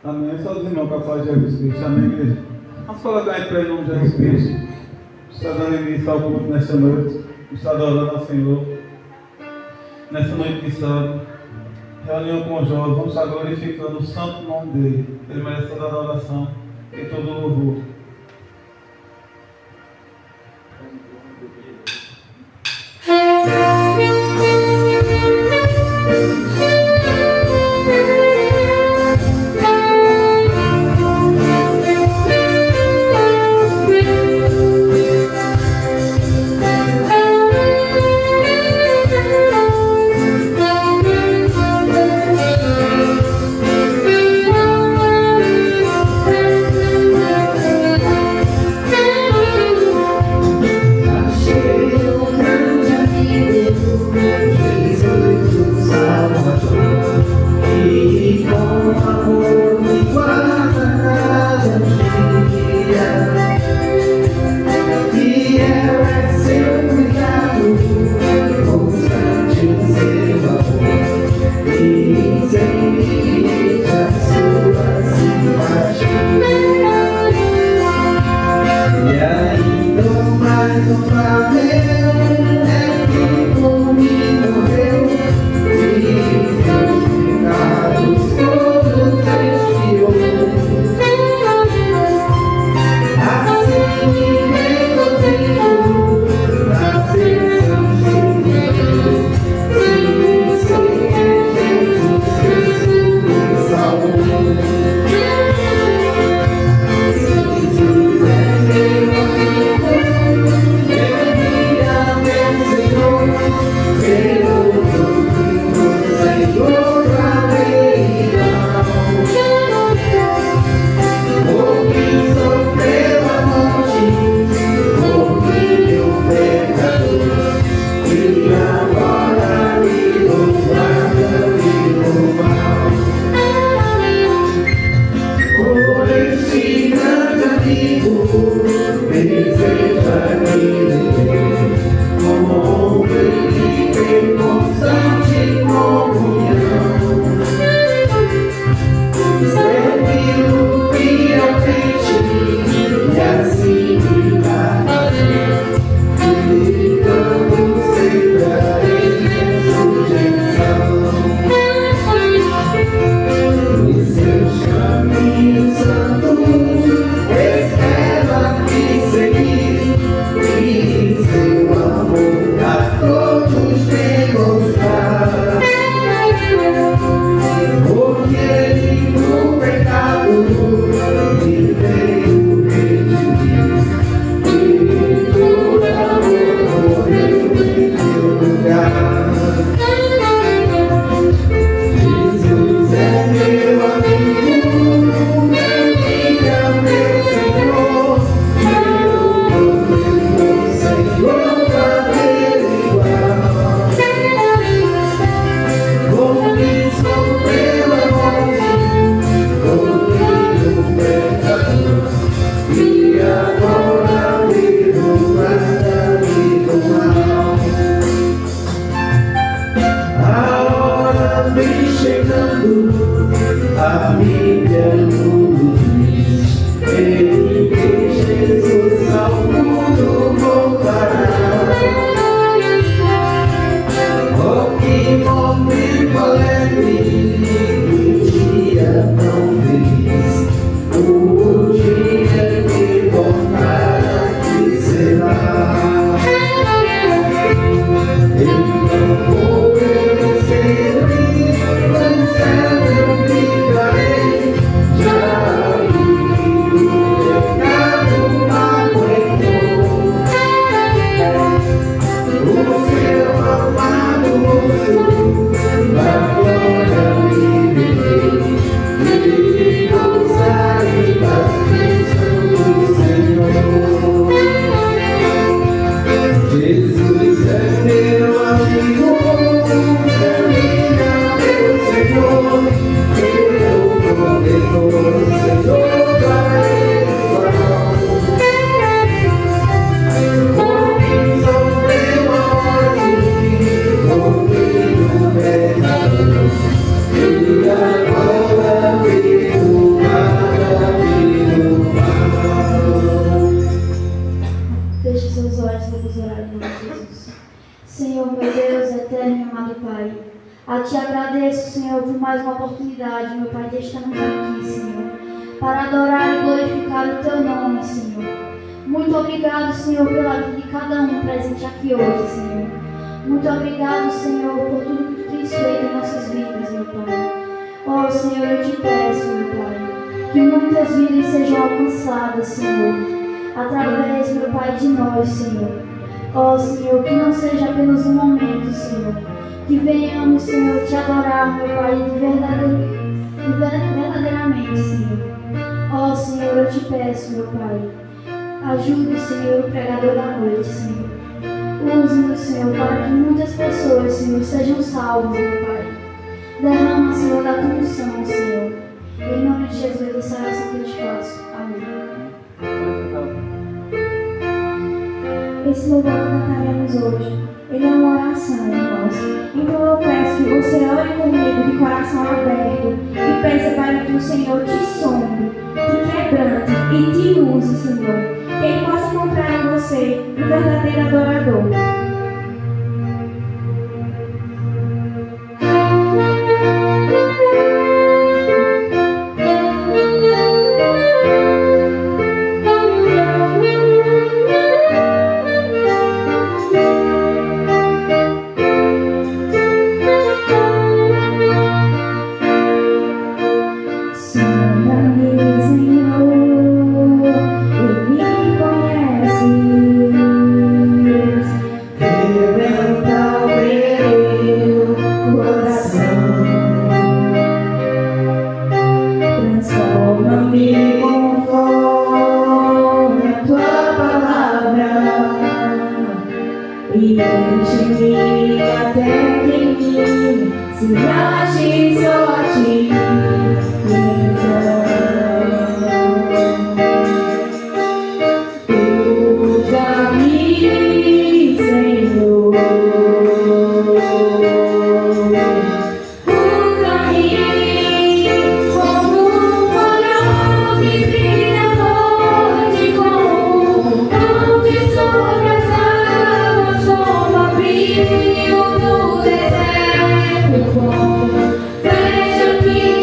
Amém. Só os irmãos com a paz de Jesus Cristo. Amém, igreja. Vamos colocar em pé em nome de Jesus Cristo. Está dando início ao culto nesta noite. Está adorando ao Senhor. Nessa noite de sábado. Reunião com os jovens. Vamos estar glorificando o santo nome dele. Ele merece toda a adoração e todo o louvor. Yeah. Te agradeço, Senhor, por mais uma oportunidade, meu Pai, de estarmos aqui, Senhor, para adorar e glorificar o Teu nome, Senhor. Muito obrigado, Senhor, pela vida de cada um presente aqui hoje, Senhor. Muito obrigado, Senhor, por tudo que Tu tens feito em nossas vidas, meu Pai. Oh, Senhor, eu Te peço, meu Pai, que muitas vidas sejam alcançadas, Senhor, através, meu Pai, de nós, Senhor. Oh, Senhor, que não seja apenas um momento, Senhor, que venhamos, Senhor, Te adorar, meu Pai, verdadeiramente, Senhor. Oh, Senhor, eu Te peço, meu Pai, ajude, Senhor, o pregador da noite, Senhor. Use-nos, Senhor, para que muitas pessoas, Senhor, sejam salvas, meu Pai. Derrama, Senhor, da Tua unção, Senhor. Em nome de Jesus, essa oração que eu Te faço. Amém. Esse louvor que cantaremos hoje, ele é uma oração, irmãos. Então eu peço que você ore comigo de coração aberto e peça para que o Senhor te sonde, te quebrante e te use, Senhor. Que Ele possa encontrar em você um verdadeiro adorador. Veja que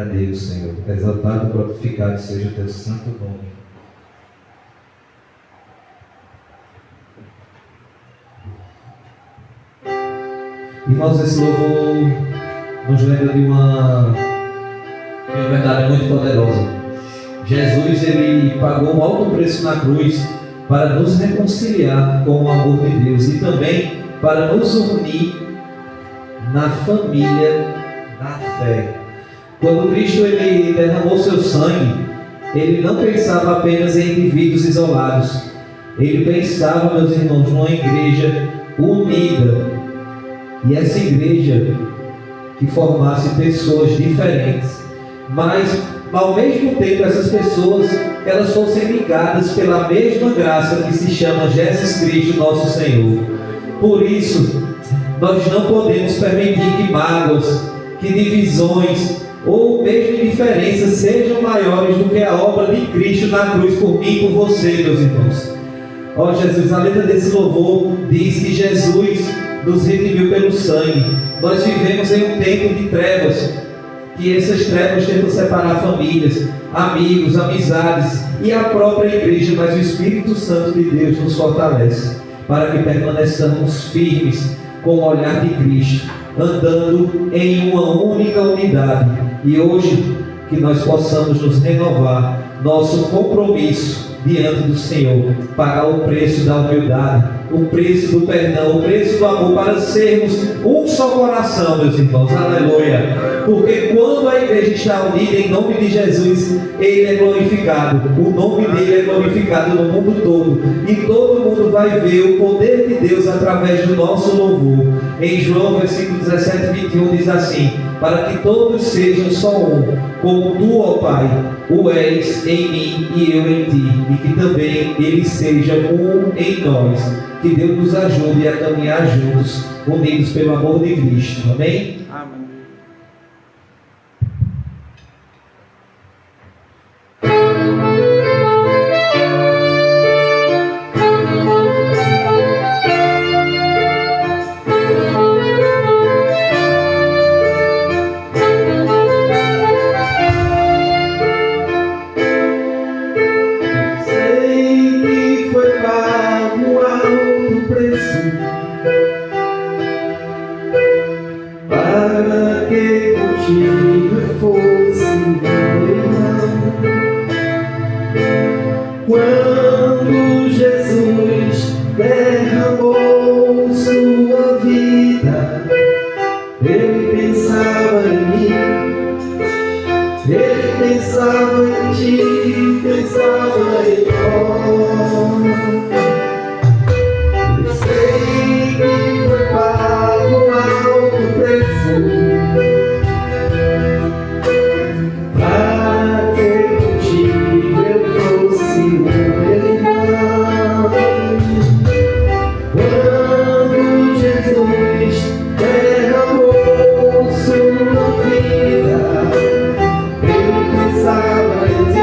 a Deus, Senhor. Exaltado e glorificado seja o teu santo nome. Irmãos, esse louvor nos lembra de uma verdade muito poderosa. Jesus, ele pagou um alto preço na cruz para nos reconciliar com o amor de Deus e também para nos unir na família da fé. Quando Cristo ele derramou seu sangue, ele não pensava apenas em indivíduos isolados. Ele pensava, meus irmãos, numa igreja unida. E essa igreja que formasse pessoas diferentes, mas ao mesmo tempo essas pessoas elas fossem ligadas pela mesma graça que se chama Jesus Cristo nosso Senhor. Por isso nós não podemos permitir que mágoas, que divisões ou mesmo indiferenças sejam maiores do que a obra de Cristo na cruz por mim e por você, meus irmãos. Ó Jesus, a letra desse louvor diz que Jesus nos redimiu pelo sangue. Nós vivemos em um tempo de trevas, que essas trevas tentam separar famílias, amigos, amizades e a própria igreja, mas o Espírito Santo de Deus nos fortalece para que permaneçamos firmes com o olhar de Cristo, andando em uma única unidade. E hoje que nós possamos nos renovar nosso compromisso diante do Senhor, pagar o preço da humildade, o preço do perdão, o preço do amor, para sermos um só coração, meus irmãos, aleluia. Porque quando a igreja está unida em nome de Jesus, Ele é glorificado, o nome dele é glorificado no mundo todo, e todo mundo vai ver o poder de Deus através do nosso louvor. Em João versículo 17, 21 diz assim: para que todos sejam só um, como tu, ó Pai, o és em mim e eu em ti, e que também eles sejam um em nós. Que Deus nos ajude a caminhar juntos, unidos pelo amor de Cristo. Amém? Amém. Quando Jesus derramou sua vida, Ele pensava em mim, Ele pensava em ti, pensava em nós. Eu sei que foi pago um alto preço para que contigo eu fosse um irmão. Quando Jesus derramou sua vida, Ele pensava em ti,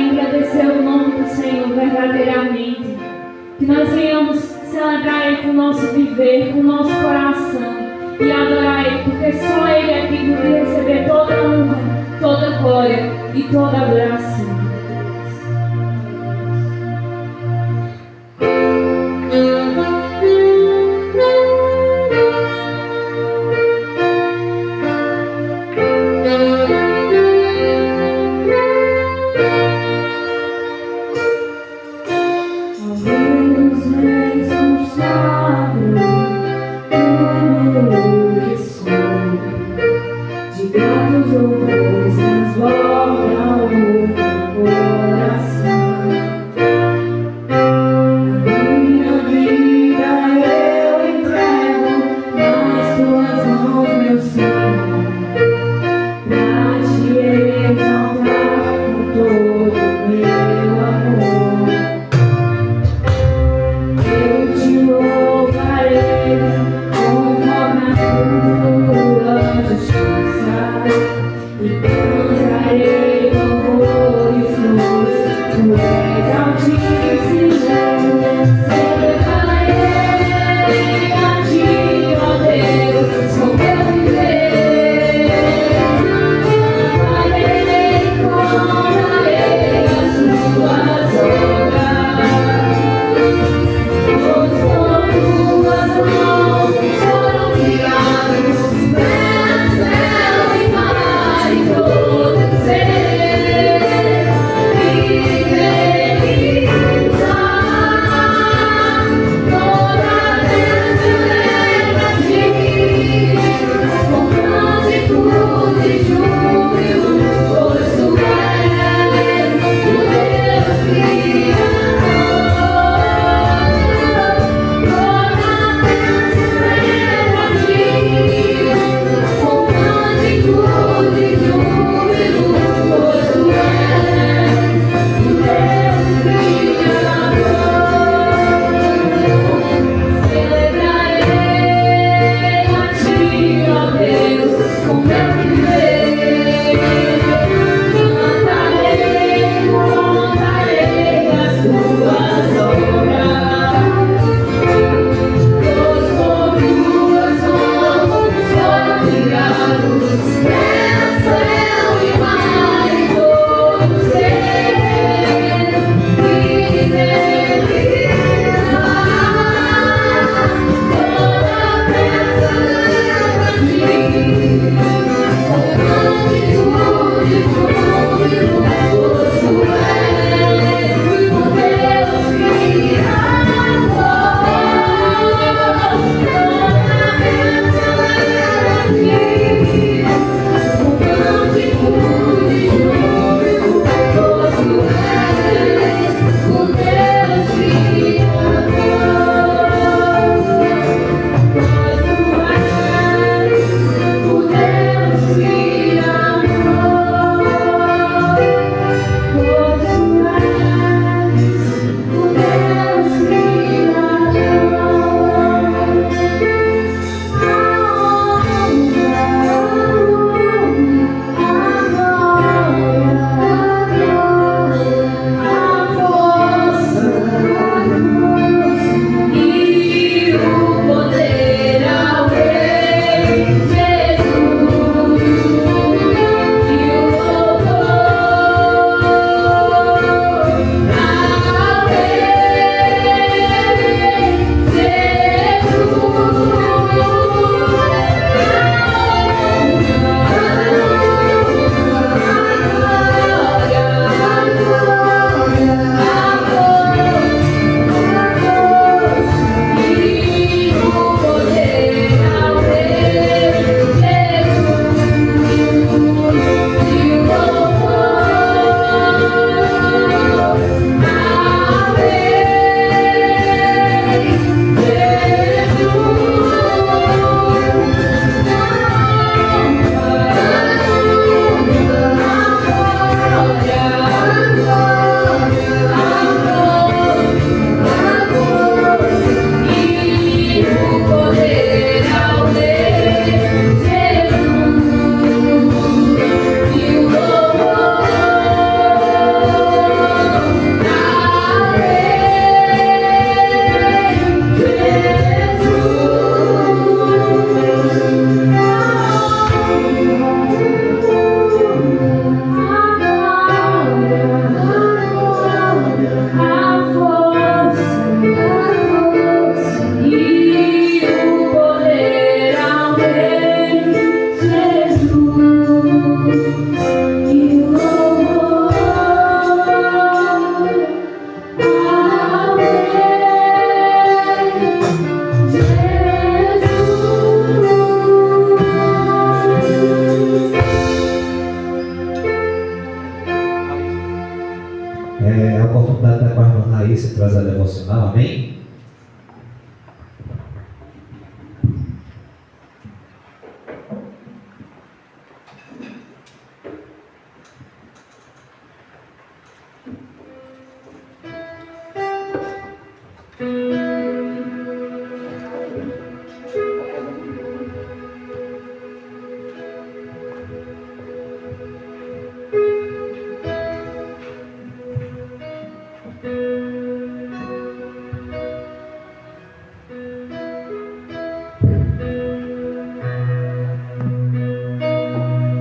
engrandecer o nome do Senhor verdadeiramente. Que nós venhamos celebrar Ele com o nosso viver, com o nosso coração e adorar Ele, porque só Ele é digno de receber toda a honra, toda a glória e toda a adoração. a oportunidade da irmã Raíssa trazer a devocional, amém?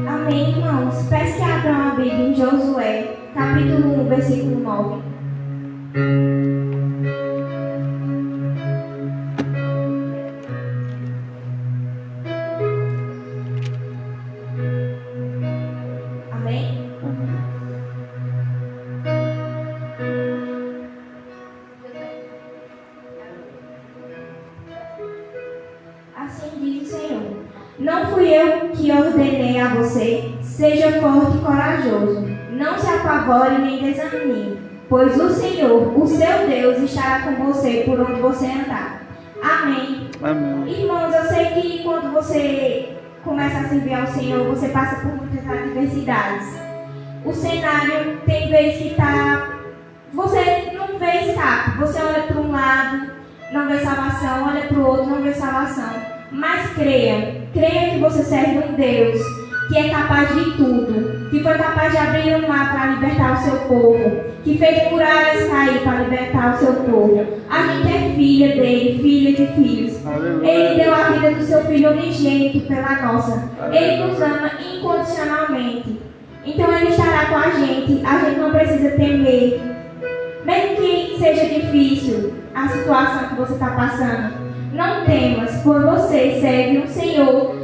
Amém, irmãos. Peço que abram a Bíblia em Josué, capítulo 1, versículo 9. Amém? Assim diz o Senhor: não fui eu que ordenei a você, seja forte e corajoso, não se apavore nem desanime, pois o Senhor, o seu Deus, estará com você por onde você andar. Amém. Amém. Irmãos, eu sei que quando você começa a servir ao Senhor, você passa por muitas adversidades. O cenário tem vezes que você não vê escape. Você olha para um lado, não vê salvação, olha para o outro, não vê salvação. Mas creia que você serve um Deus que é capaz de tudo, que foi capaz de abrir um mar para libertar o seu povo, que fez muralhas cair para libertar o seu povo. A gente é filha dele, filhas e filhos. Aleluia. Ele deu a vida do seu filho unigênito pela nossa. Ele nos ama incondicionalmente. Então ele estará com a gente não precisa temer. Mesmo que seja difícil a situação que você está passando, não temas, pois você serve um Senhor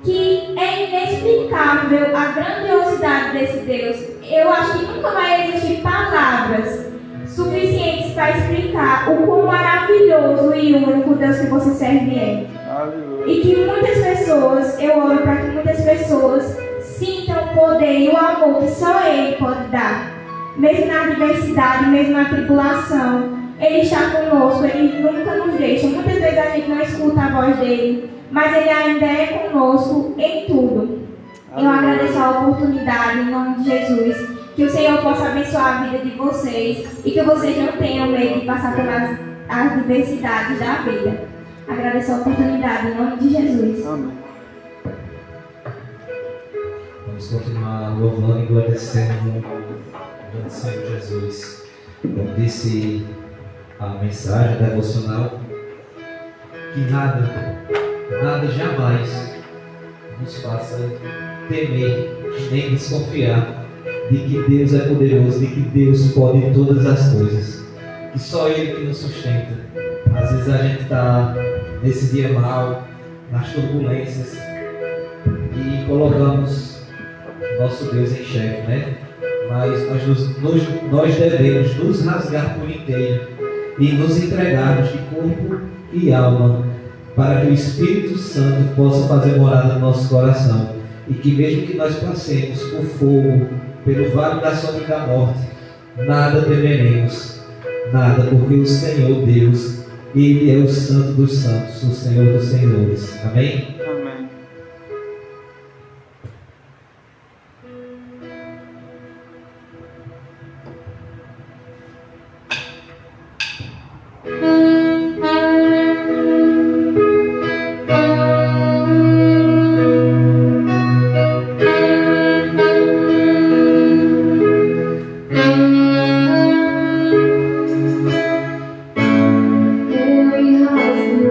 que é inexplicável a grandiosidade desse Deus. Eu acho que nunca vai existir palavras suficientes para explicar o quão maravilhoso e único Deus que você serve é. Aleluia. E que muitas pessoas, eu oro para que muitas pessoas sintam o poder e o amor que só Ele pode dar. Mesmo na adversidade, mesmo na tribulação, Ele está conosco, Ele nunca nos deixa. Muitas vezes a gente não escuta a voz dEle, mas Ele ainda é conosco em tudo. Eu agradeço a oportunidade em nome de Jesus, que o Senhor possa abençoar a vida de vocês e que vocês não tenham medo de passar pelas adversidades da vida. Agradeço a oportunidade em nome de Jesus. Amém. Vamos continuar louvando e agradecendo ao Senhor Jesus. Como disse a mensagem devocional, que nada jamais nos faça temer nem desconfiar de que Deus é poderoso, de que Deus pode todas as coisas, que só Ele que nos sustenta. Às vezes a gente está nesse dia mal, nas turbulências, e colocamos nosso Deus em xeque, né? Mas nós devemos nos rasgar por inteiro e nos entregarmos de corpo e alma, para que o Espírito Santo possa fazer morada no nosso coração, e que mesmo que nós passemos por fogo, pelo vale da sombra da morte, nada temeremos, nada, porque o Senhor Deus, Ele é o Santo dos Santos, o Senhor dos Senhores. Amém? Amém. Eu me rasgo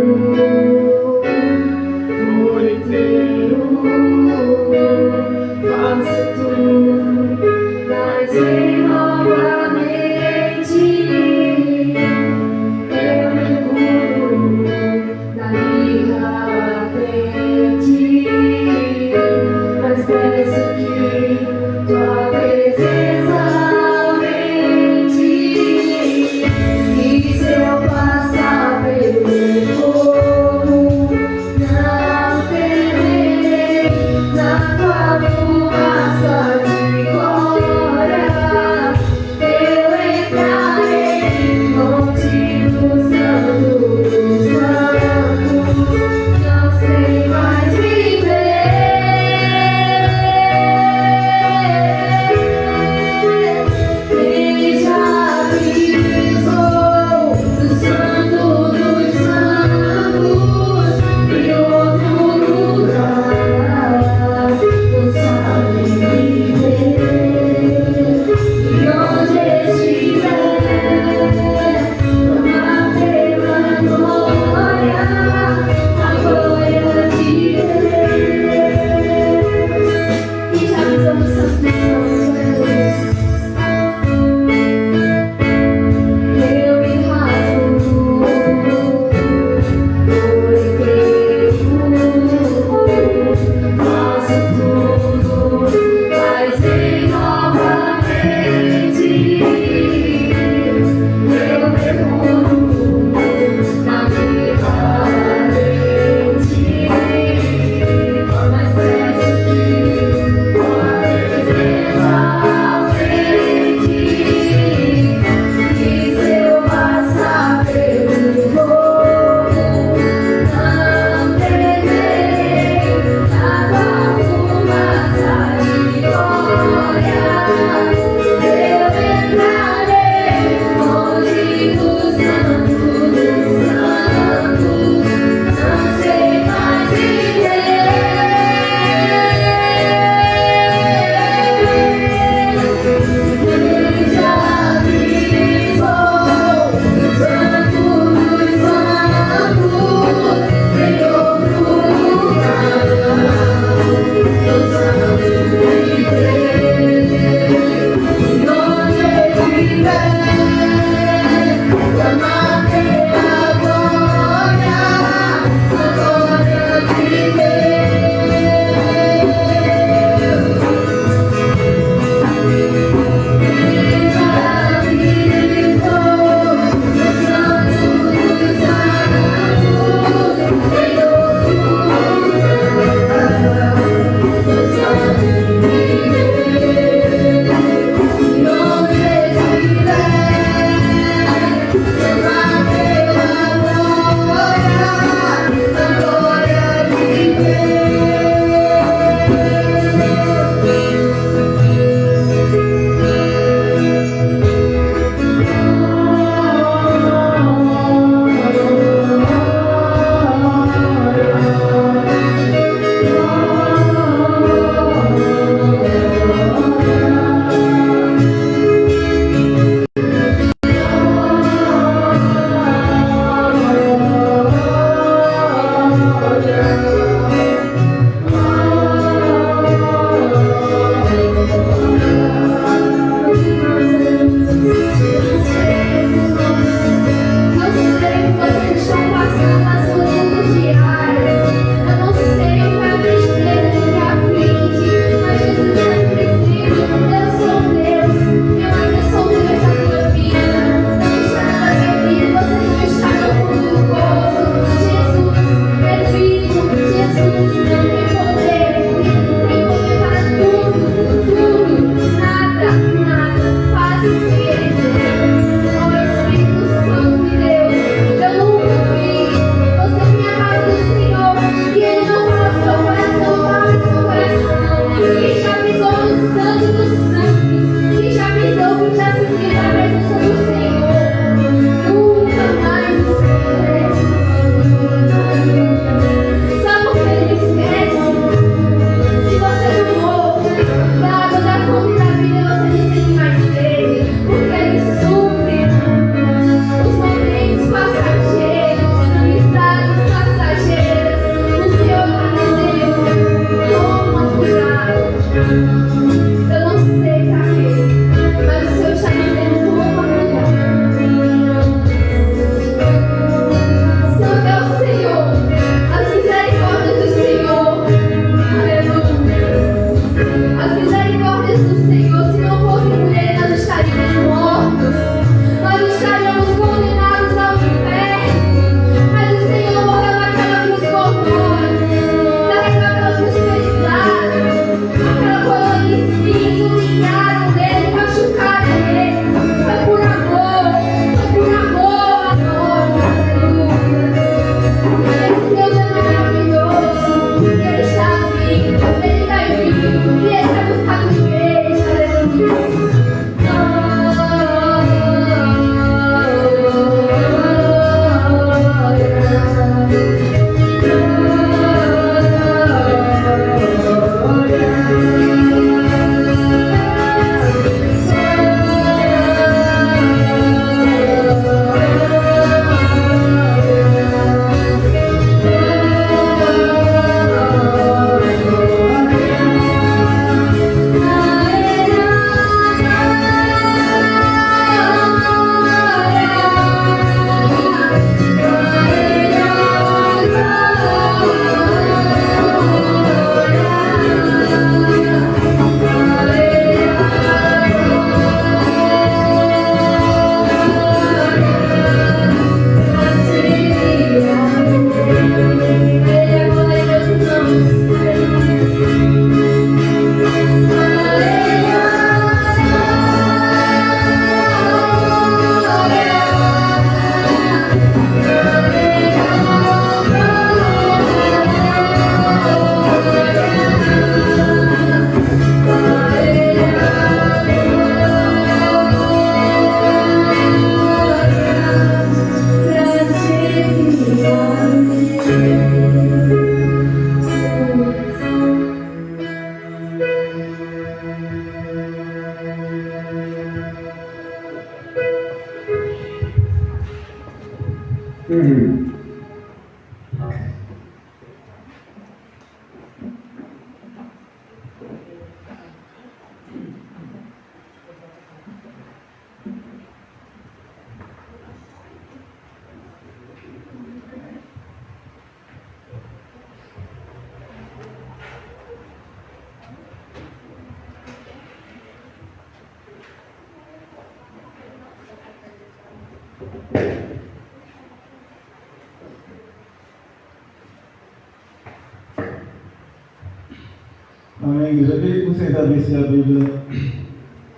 Amém, igreja. Eu queria que vocês abrissem a Bíblia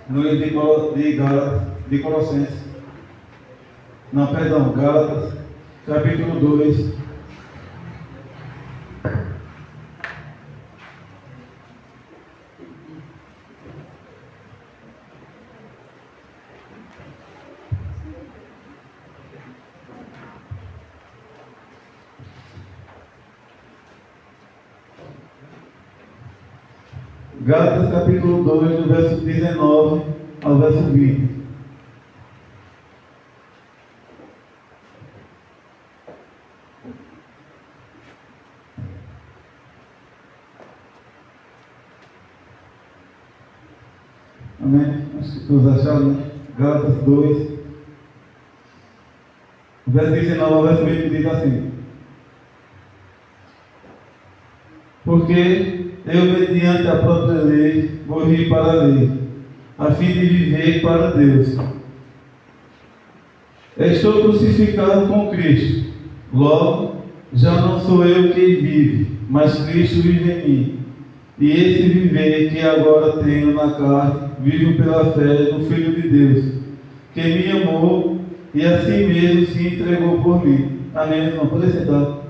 no livro de Colossenses. Não, perdão, Gálatas, capítulo 2. Gálatas capítulo 2, do verso 19 ao verso 20. Amém? Acho que todos acharam, né? Gálatas 2, verso 19 ao verso 20 diz assim: porque eu, mediante a própria lei, morri para a lei, a fim de viver para Deus. Estou crucificado com Cristo. Logo, já não sou eu quem vive, mas Cristo vive em mim. E esse viver que agora tenho na carne, vivo pela fé no Filho de Deus, que me amou e assim mesmo se entregou por mim. Amém, irmão? Pode sentar.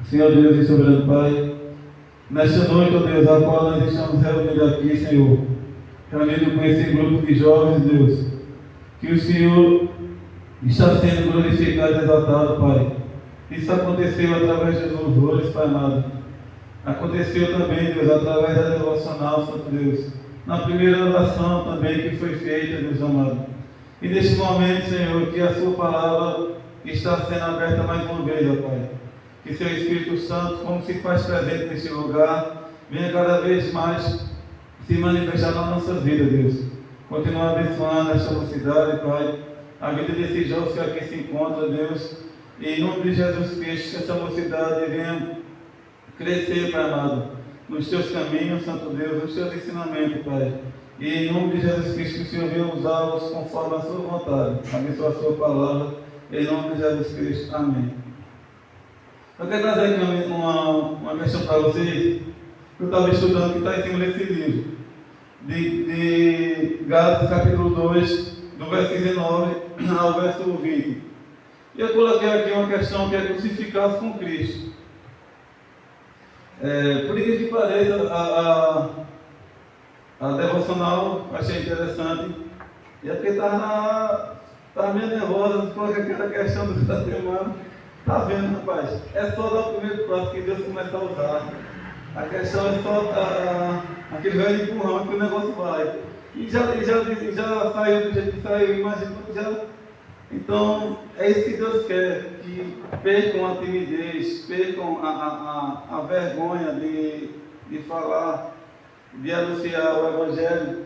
Senhor Deus e soberano Pai, nesta noite, ó Deus, a qual nós estamos reunidos aqui, Senhor, reunidos com esse grupo de jovens, Deus, que o Senhor está sendo glorificado e exaltado, Pai. Isso aconteceu através dos louvores, Pai amado. Aconteceu também, Deus, através da devocional, Santo Deus, na primeira oração também que foi feita, Deus amado. E neste momento, Senhor, que a Sua palavra está sendo aberta mais uma vez, ó Pai. Que Seu Espírito Santo, como se faz presente neste lugar, venha cada vez mais se manifestar na nossa vida, Deus. Continua abençoando esta mocidade, Pai, a vida desse jovem que aqui se encontra, Deus. E em nome de Jesus Cristo, que essa mocidade venha crescer, Pai amado, nos Teus caminhos, Santo Deus, nos Teus ensinamentos, Pai. E em nome de Jesus Cristo, que o Senhor venha usá-los conforme a Sua vontade. Abençoa a Sua palavra, em nome de Jesus Cristo. Amém. Eu quero trazer aqui uma questão para vocês, que eu estava estudando, que está em cima desse livro, de Gálatas capítulo 2, do verso 19 ao verso 20. E eu coloquei aqui uma questão que é crucificar-se com Cristo. Por isso que pareça, a devocional eu achei interessante, e é porque estava meio nervosa com aquela questão da semana. Está vendo, rapaz? É só dar o primeiro passo que Deus começa a usar. A questão é só aquele velho empurrão que o negócio vai. E já saiu do jeito que saiu, imagina que já. Então, é isso que Deus quer, que percam a timidez, percam a vergonha de falar, de anunciar o Evangelho,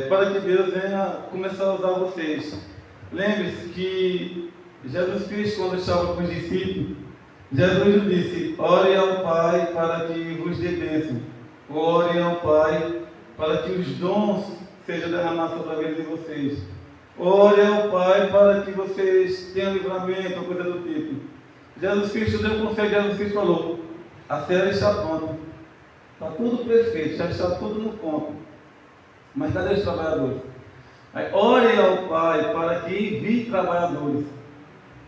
para que Deus venha começar a usar vocês. Lembre-se que Jesus Cristo, quando estava com os discípulos, Jesus disse: ore ao Pai para que vos dê bênção. Ore ao Pai para que os dons sejam derramados sobre a vida de vocês. Ore ao Pai para que vocês tenham livramento, ou coisa do tipo. Jesus Cristo deu um conselho, Jesus Cristo falou: a ceia está pronta. Está tudo perfeito, já está tudo no ponto. Mas cadê os trabalhadores? Aí, ore ao Pai para que envie trabalhadores.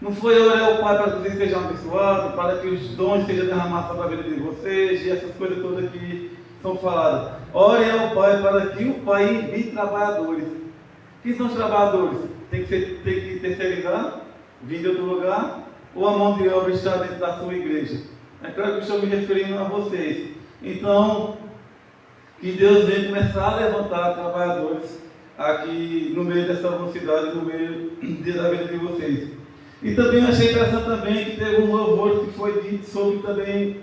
Não foi orar ao Pai para que vocês sejam abençoados, para que os dons sejam derramados sobre a vida de vocês, e essas coisas todas que são faladas. Ore ao Pai para que o Pai envie trabalhadores. Quem são os trabalhadores? Tem que terceirizar, vir de outro lugar, ou a mão de obra está dentro da sua igreja? É claro que eu estou me referindo a vocês. Então, que Deus venha começar a levantar trabalhadores aqui no meio dessa mocidade, no meio da vida de vocês. E também achei interessante também que teve um louvor que foi dito sobre também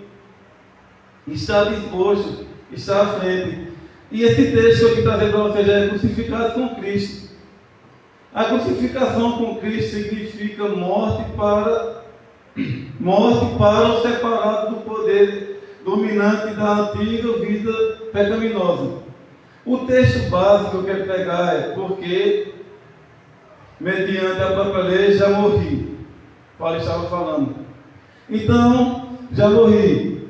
estar disposto, estar à frente. E esse texto que eu quis trazer para vocês é crucificado com Cristo. A crucificação com Cristo significa morte para o separado do poder dominante da antiga vida pecaminosa. O texto básico que eu quero pegar é: porque mediante a própria lei, já morri. Paulo estava falando. Então, já morri.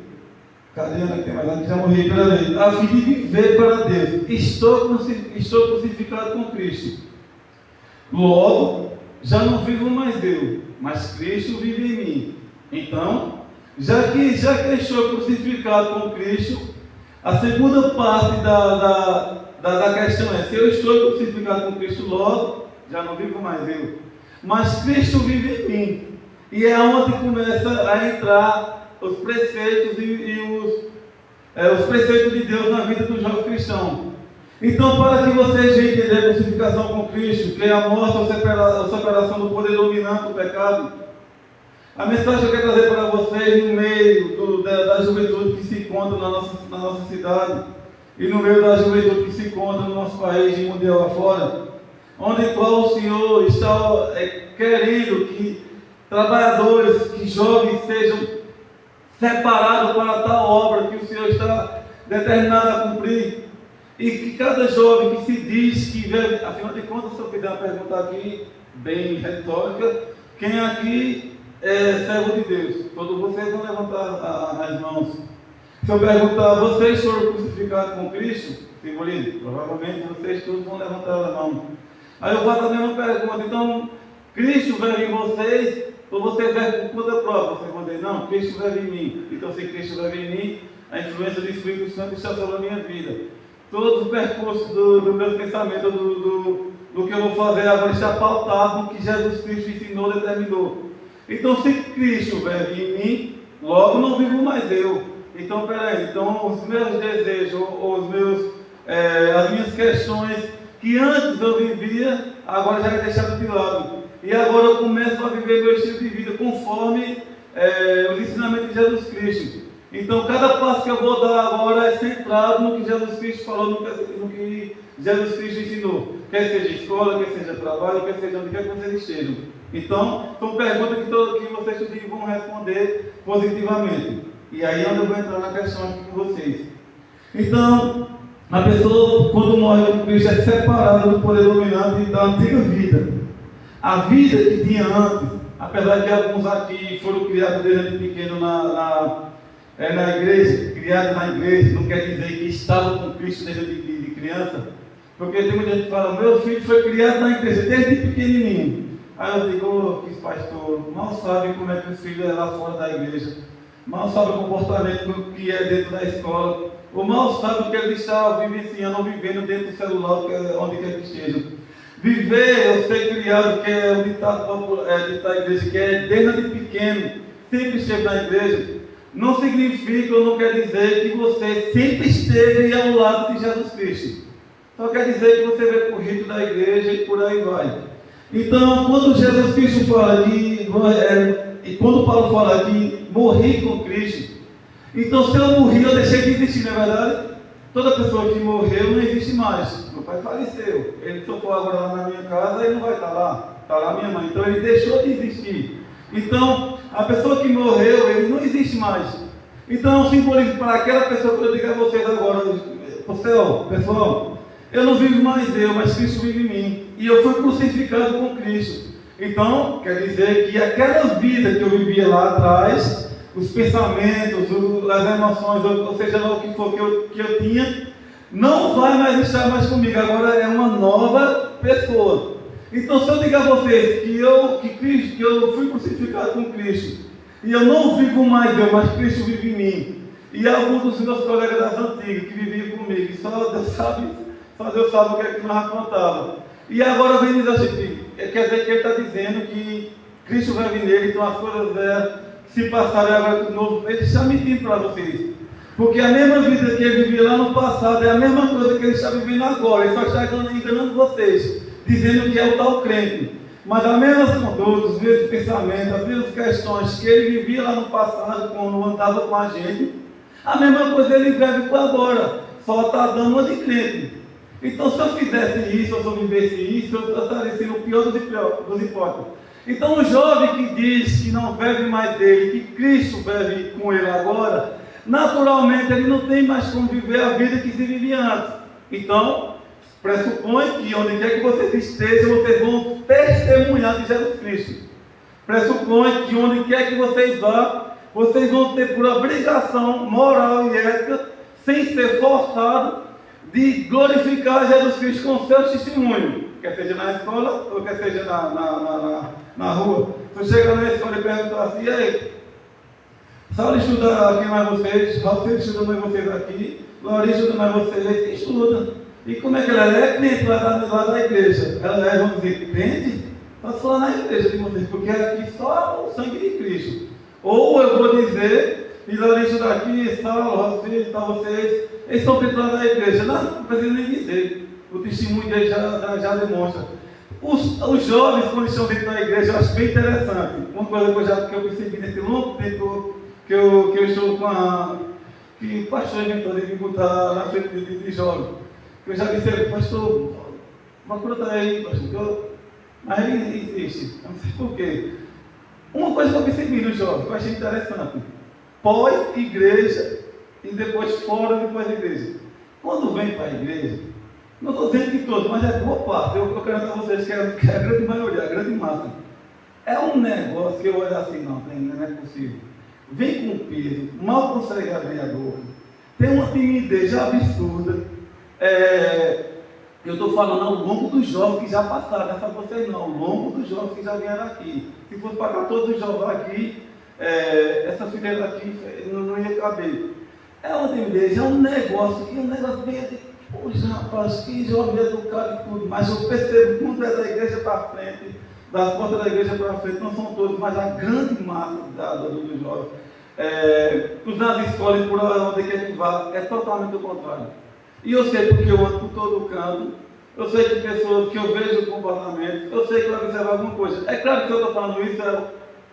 Cadê Ana que tem mais aqui? Já morri pela lei. A fim de viver para Deus. Estou crucificado com Cristo. Logo, já não vivo mais eu, mas Cristo vive em mim. Então, já que estou crucificado com Cristo, a segunda parte da questão é: se eu estou crucificado com Cristo, logo, já não vivo mais eu, mas Cristo vive em mim. E é onde começa a entrar os preceitos os preceitos de Deus na vida do jovem cristão. Então, para que vocês venham entender a crucificação com Cristo, que é a morte ou separação do poder dominante do pecado, a mensagem que eu quero trazer para vocês no meio da juventude que se encontra na nossa cidade e no meio da juventude que se encontra no nosso país e mundial afora, onde qual o Senhor está querendo que trabalhadores, que jovens sejam separados para tal obra que o Senhor está determinado a cumprir, e que cada jovem que se diz que vive, afinal de contas, se eu fizer uma pergunta aqui bem retórica, quem aqui é servo de Deus? Todos vocês vão levantar as mãos. Se eu perguntar, vocês foram crucificados com Cristo? Simbolino, provavelmente vocês todos vão levantar a mão. Aí eu faço a mesma pergunta: então, Cristo vive em vocês ou vocês vivem por conta própria? Vocês vão dizer: não, Cristo vive em mim. Então, se Cristo vive em mim, a influência do Espírito Santo está sobre a minha vida. Todo o percurso do meu pensamento, do que eu vou fazer agora, está pautado no que Jesus Cristo ensinou, determinou. Então, se Cristo vive em mim, logo não vivo mais eu. Então, peraí, então os meus desejos, as minhas questões que antes eu vivia, agora já é deixado de lado. E agora eu começo a viver meu estilo de vida conforme os ensinamentos de Jesus Cristo. Então, cada passo que eu vou dar agora é centrado no que Jesus Cristo falou, no que Jesus Cristo ensinou. Quer seja escola, quer seja trabalho, quer seja onde quer que vocês estejam. Então, são perguntas que vocês vão responder positivamente. E aí é onde eu vou entrar na questão aqui com vocês. Então, a pessoa, quando morre com Cristo, é separada do poder dominante da antiga vida. A vida que tinha antes, apesar de alguns aqui foram criados desde pequeno na igreja, criados na igreja, não quer dizer que estavam com Cristo desde de criança, porque tem muita gente que fala: meu filho foi criado na igreja desde pequenininho. Aí eu digo: que pastor, mal sabe como é que o filho é lá fora da igreja, mal sabe o comportamento que é dentro da escola, ou mal sabe o que ele está vivenciando ou vivendo dentro do celular, onde quer que esteja. Viver, eu ser criado, que é o ditado da igreja, que é desde pequeno, sempre esteve na igreja, não significa ou não quer dizer que você sempre esteve ao lado de Jesus Cristo. Só quer dizer que você veio para o rito da igreja e por aí vai. Então, quando Jesus Cristo fala e quando Paulo fala que morri com Cristo, então se eu morri, eu deixei de existir, não é verdade? Toda pessoa que morreu não existe mais. Meu pai faleceu. Ele tocou agora lá na minha casa, ele não vai estar lá. Está lá minha mãe. Então ele deixou de existir. Então, a pessoa que morreu, ele não existe mais. Então, eu simbolizo para aquela pessoa que eu digo a vocês agora: pessoal, eu não vivo mais eu, mas Cristo vive em mim. E eu fui crucificado com Cristo. Então, quer dizer que aquela vida que eu vivia lá atrás, os pensamentos, as emoções, ou seja lá o que for que eu tinha, não vai mais estar mais comigo. Agora é uma nova pessoa. Então, se eu digo a vocês que eu fui crucificado com Cristo, e eu não vivo mais eu, mas Cristo vive em mim, e alguns dos meus colegas das antigas que viviam comigo, só Deus sabe o que é que nós apontávamos. E agora vem dizer assim, quer dizer que ele está dizendo que Cristo vai vir nele, então as coisas se passarem agora de novo. Ele está mentindo para vocês. Porque a mesma vida que ele vivia lá no passado é a mesma coisa que ele está vivendo agora. Ele só está enganando vocês, dizendo que é o tal crente. Mas as mesmas condutas, os mesmos pensamentos, as mesmas questões que ele vivia lá no passado, quando andava com a gente, a mesma coisa ele vive por agora. Só está dando uma de crente. Então, se eu fizesse isso, ou se eu vivesse isso, eu estaria sendo o pior dos hipócritas. Então, o jovem que diz que não vive mais dele, que Cristo vive com ele agora, naturalmente ele não tem mais como viver a vida que se vivia antes. Então, pressupõe que onde quer que vocês estejam, vocês vão testemunhar de Jesus Cristo. Pressupõe que onde quer que vocês vá, vocês vão ter por obrigação moral e ética, sem ser forçado, de glorificar Jesus Cristo com seu testemunho. Quer seja na escola ou quer seja na rua. Se chega na escola e perguntar assim, e aí, Saulo estuda aqui mais vocês, Raul estuda mais vocês aqui, Laurinha estuda mais vocês, estuda. E como é que ela é crente lá da igreja? Ela é, vamos dizer, crente? Está só na igreja de vocês, porque aqui só o sangue de Cristo. Ou eu vou dizer, e Laurinha estuda aqui, Saulo, Raul, vocês, eles são crentes lá da igreja. Não precisa nem dizer. O testemunho dele já demonstra. Os jovens, quando estão dentro da igreja, eu acho bem interessante. Uma coisa que eu percebi nesse longo tempo que eu estou que o pastor inventou de me botar na frente de jovem. Eu já disse, pastor, uma fruta aí, pastor, mas ele existe. Eu não sei porquê. Uma coisa que eu percebi no jovem, que eu achei interessante: pós-igreja e depois fora depois da igreja. Quando vem para a igreja, não estou dizendo que todos, mas é boa parte. Eu quero dizer a vocês que é a grande maioria, a grande massa. É um negócio que eu olho assim, não é possível. Vem com peso, mal consegue abrir a boca, tem uma timidez absurda. Eu estou falando ao longo dos jovens que já passaram, não é só vocês não, ao longo dos jovens que já vieram aqui. Se fosse para todos os jovens aqui, essa fileira aqui não ia caber. É uma timidez, é um negócio bem assim. Poxa, rapaz, que jovem educado e tudo, mas eu percebo que quando é da igreja para frente, das portas da igreja para frente, não são todos, mas a grande massa dos jovens, os nas escolas, por onde quer que vá, é totalmente o contrário. E eu sei porque eu ando por todo o canto, eu sei que pessoas que eu vejo o comportamento, eu sei que vai observar alguma coisa. É claro que eu estou falando isso,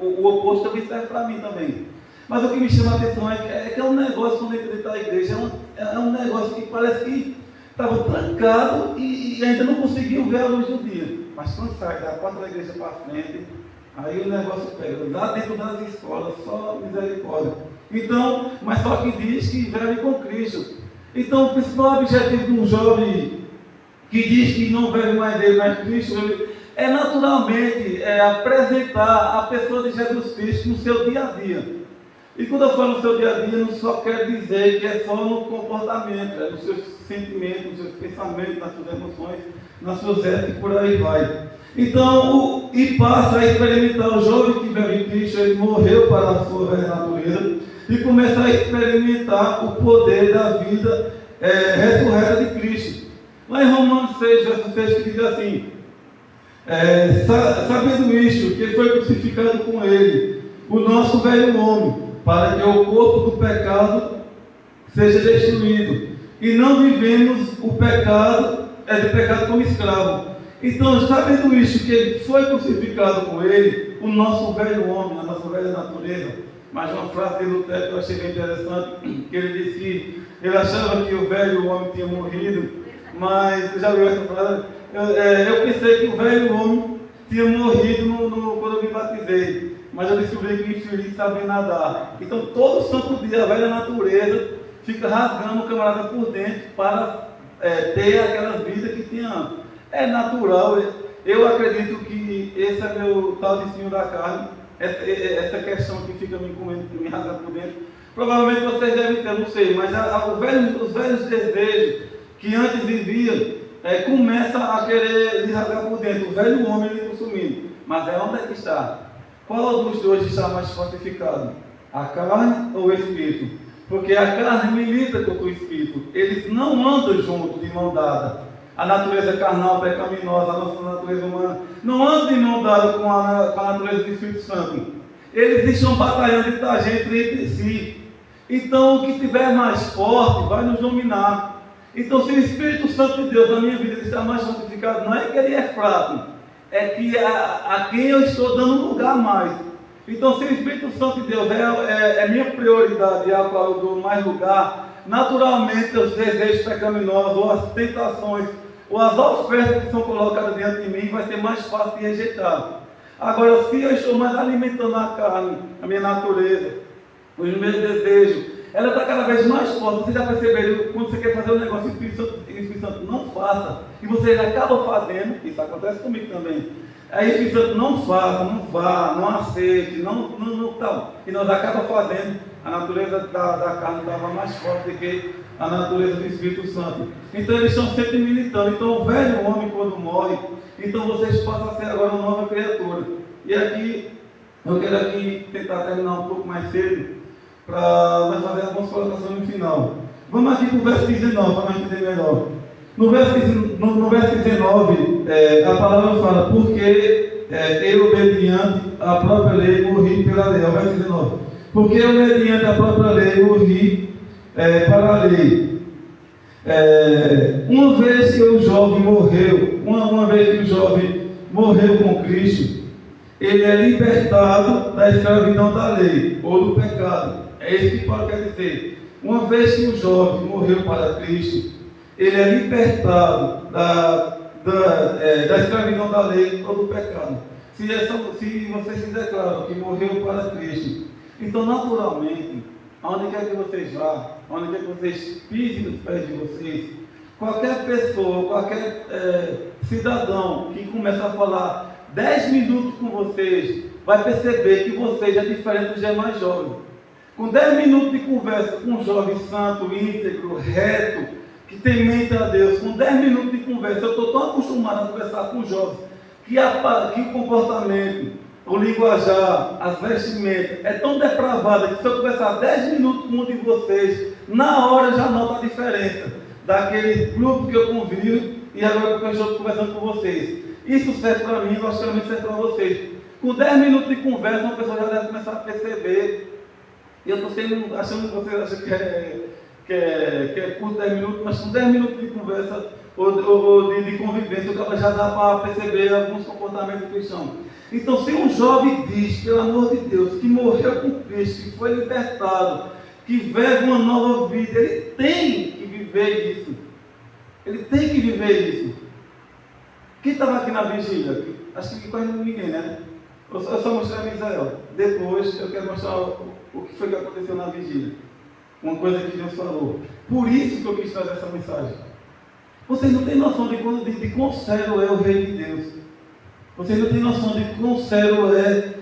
o oposto também serve para mim também. Mas o que me chama a atenção é que é um negócio quando entra dentro da igreja, é um negócio que parece que estava trancado e ainda não conseguiu ver a luz do dia. Mas quando sai da porta da igreja para frente, aí o negócio pega. Lá dentro das escolas, só misericórdia. Então, mas só que diz que vive com Cristo. Então, o principal objetivo de um jovem que diz que não vive mais dele, mas Cristo, é naturalmente apresentar a pessoa de Jesus Cristo no seu dia a dia. E quando eu falo no seu dia a dia, não só quer dizer que é só no comportamento, é nos seus sentimentos, nos seus pensamentos, nas suas emoções, nas suas éticas e por aí vai. Então, e passa a experimentar o jovem que vive em Cristo, ele morreu para a sua velha natureza, e começa a experimentar o poder da vida ressurreta de Cristo. Lá em Romanos 6, verso 6, que diz assim: sabendo isto, que ele foi crucificado com ele, o nosso velho homem, para que o corpo do pecado seja destruído, e não vivemos o pecado, de pecado como escravo. Então, sabendo isso, que ele foi crucificado com ele, o nosso velho homem, a nossa velha natureza. Mas uma frase de Lutero que eu achei bem interessante, que ele disse que ele achava que o velho homem tinha morrido, mas, já viu essa frase? Eu pensei que o velho homem tinha morrido quando eu me batizei, mas eu descobri que o infeliz sabia nadar. Então, todo santo dia, a velha natureza fica rasgando o camarada por dentro para ter aquela vida que tinha antes. É natural, eu acredito que esse é meu tal de espinho da carne, essa questão que fica me comendo, me rasgando por dentro. Provavelmente vocês devem ter, não sei, mas os velhos desejos que antes viviam, começa a querer lhe rasgar por dentro, o velho homem lhe consumindo. Mas onde é que está? Qual dos dois está mais fortificado? A carne ou o espírito? Porque a carne milita contra o espírito. Eles não andam juntos de mão dada. A natureza carnal, pecaminosa, a nossa natureza humana, não anda de mão dada com a natureza do Espírito Santo. Eles estão batalhando entre si. Então, o que tiver mais forte vai nos dominar. Então, se o Espírito Santo de Deus na minha vida está mais fortificado, não é que ele é fraco, é que a quem eu estou dando lugar mais. Então, se o Espírito Santo de Deus é minha prioridade, a qual eu dou mais lugar, naturalmente os desejos pecaminosos, ou as tentações, ou as ofertas que são colocadas diante de mim, vai ser mais fácil de rejeitar. Agora, se eu estou mais alimentando a carne, a minha natureza, os meus desejos, ela está cada vez mais forte. Você já percebeu, quando você quer fazer um negócio, o Espírito Santo não faça, e você acaba fazendo, isso acontece comigo também. Aí o Espírito Santo não faça, não vá, não aceite, não tal. E nós acabamos fazendo, a natureza da carne estava mais forte do que a natureza do Espírito Santo. Então eles estão sempre militando. Então o velho homem quando morre, então vocês passam a ser agora uma nova criatura. E aqui, eu quero aqui tentar terminar um pouco mais cedo, para nós fazer algumas colocações no final. Vamos aqui para o verso 19, para nós entender melhor. No verso 19, a palavra fala, porque eu, mediante a própria lei, morri pela lei. É o verso 19. Porque eu, mediante a própria lei, morri para a lei. Uma vez que o jovem morreu, uma vez que o jovem morreu com Cristo, ele é libertado da escravidão da lei, ou do pecado. É isso que Paulo quer dizer. Uma vez que o jovem morreu para Cristo, ele é libertado da escravidão da lei ou do pecado. Se vocês se declaram que morreu para Cristo, então naturalmente, aonde quer que vocês vá, onde quer que vocês pisem nos pés de vocês, qualquer pessoa, qualquer cidadão que começa a falar 10 minutos com vocês, vai perceber que vocês é diferente dos demais jovens. Com 10 minutos de conversa com um jovem santo, íntegro, reto, que temente a Deus, com 10 minutos de conversa, eu estou tão acostumado a conversar com jovens, que o comportamento, o linguajar, as vestimentas, é tão depravada que se eu conversar 10 minutos com um de vocês, na hora eu já noto a diferença daquele grupo que eu convivo e agora que eu estou conversando com vocês. Isso serve para mim, logicamente serve para vocês. Com 10 minutos de conversa, uma pessoa já deve começar a perceber. E eu estou achando que vocês acham que é curto 10 minutos, mas com 10 minutos de conversa ou de convivência, o cara já dá para perceber alguns comportamentos cristãos. Então, se um jovem diz, pelo amor de Deus, que morreu com Cristo, que foi libertado, que vive uma nova vida, ele tem que viver isso. Ele tem que viver isso. Quem estava aqui na vigília? Acho que quase ninguém, né? Eu só mostrei a Misael. Depois eu quero mostrar o que foi que aconteceu na vigília. Uma coisa que Deus falou. Por isso que eu quis trazer essa mensagem. Vocês não têm noção de quão sério é o reino de Deus. Vocês não têm noção de quão sério é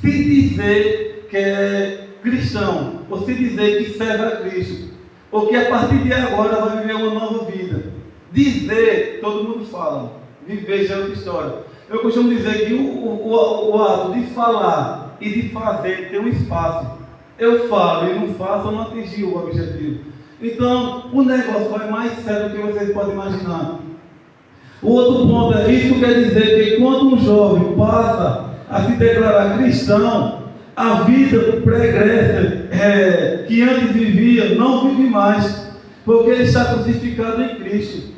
se dizer que é cristão, ou se dizer que serve a Cristo, ou que a partir de agora vai viver uma nova vida. Dizer, todo mundo fala. Viver já é outra história. Eu costumo dizer que o ato de falar e de fazer tem um espaço. Eu falo e não faço, eu não atingi o objetivo. Então, o negócio vai mais sério do que vocês podem imaginar. O outro ponto é, isso quer dizer que quando um jovem passa a se declarar cristão, a vida pregressa que antes vivia, não vive mais, porque ele está crucificado em Cristo.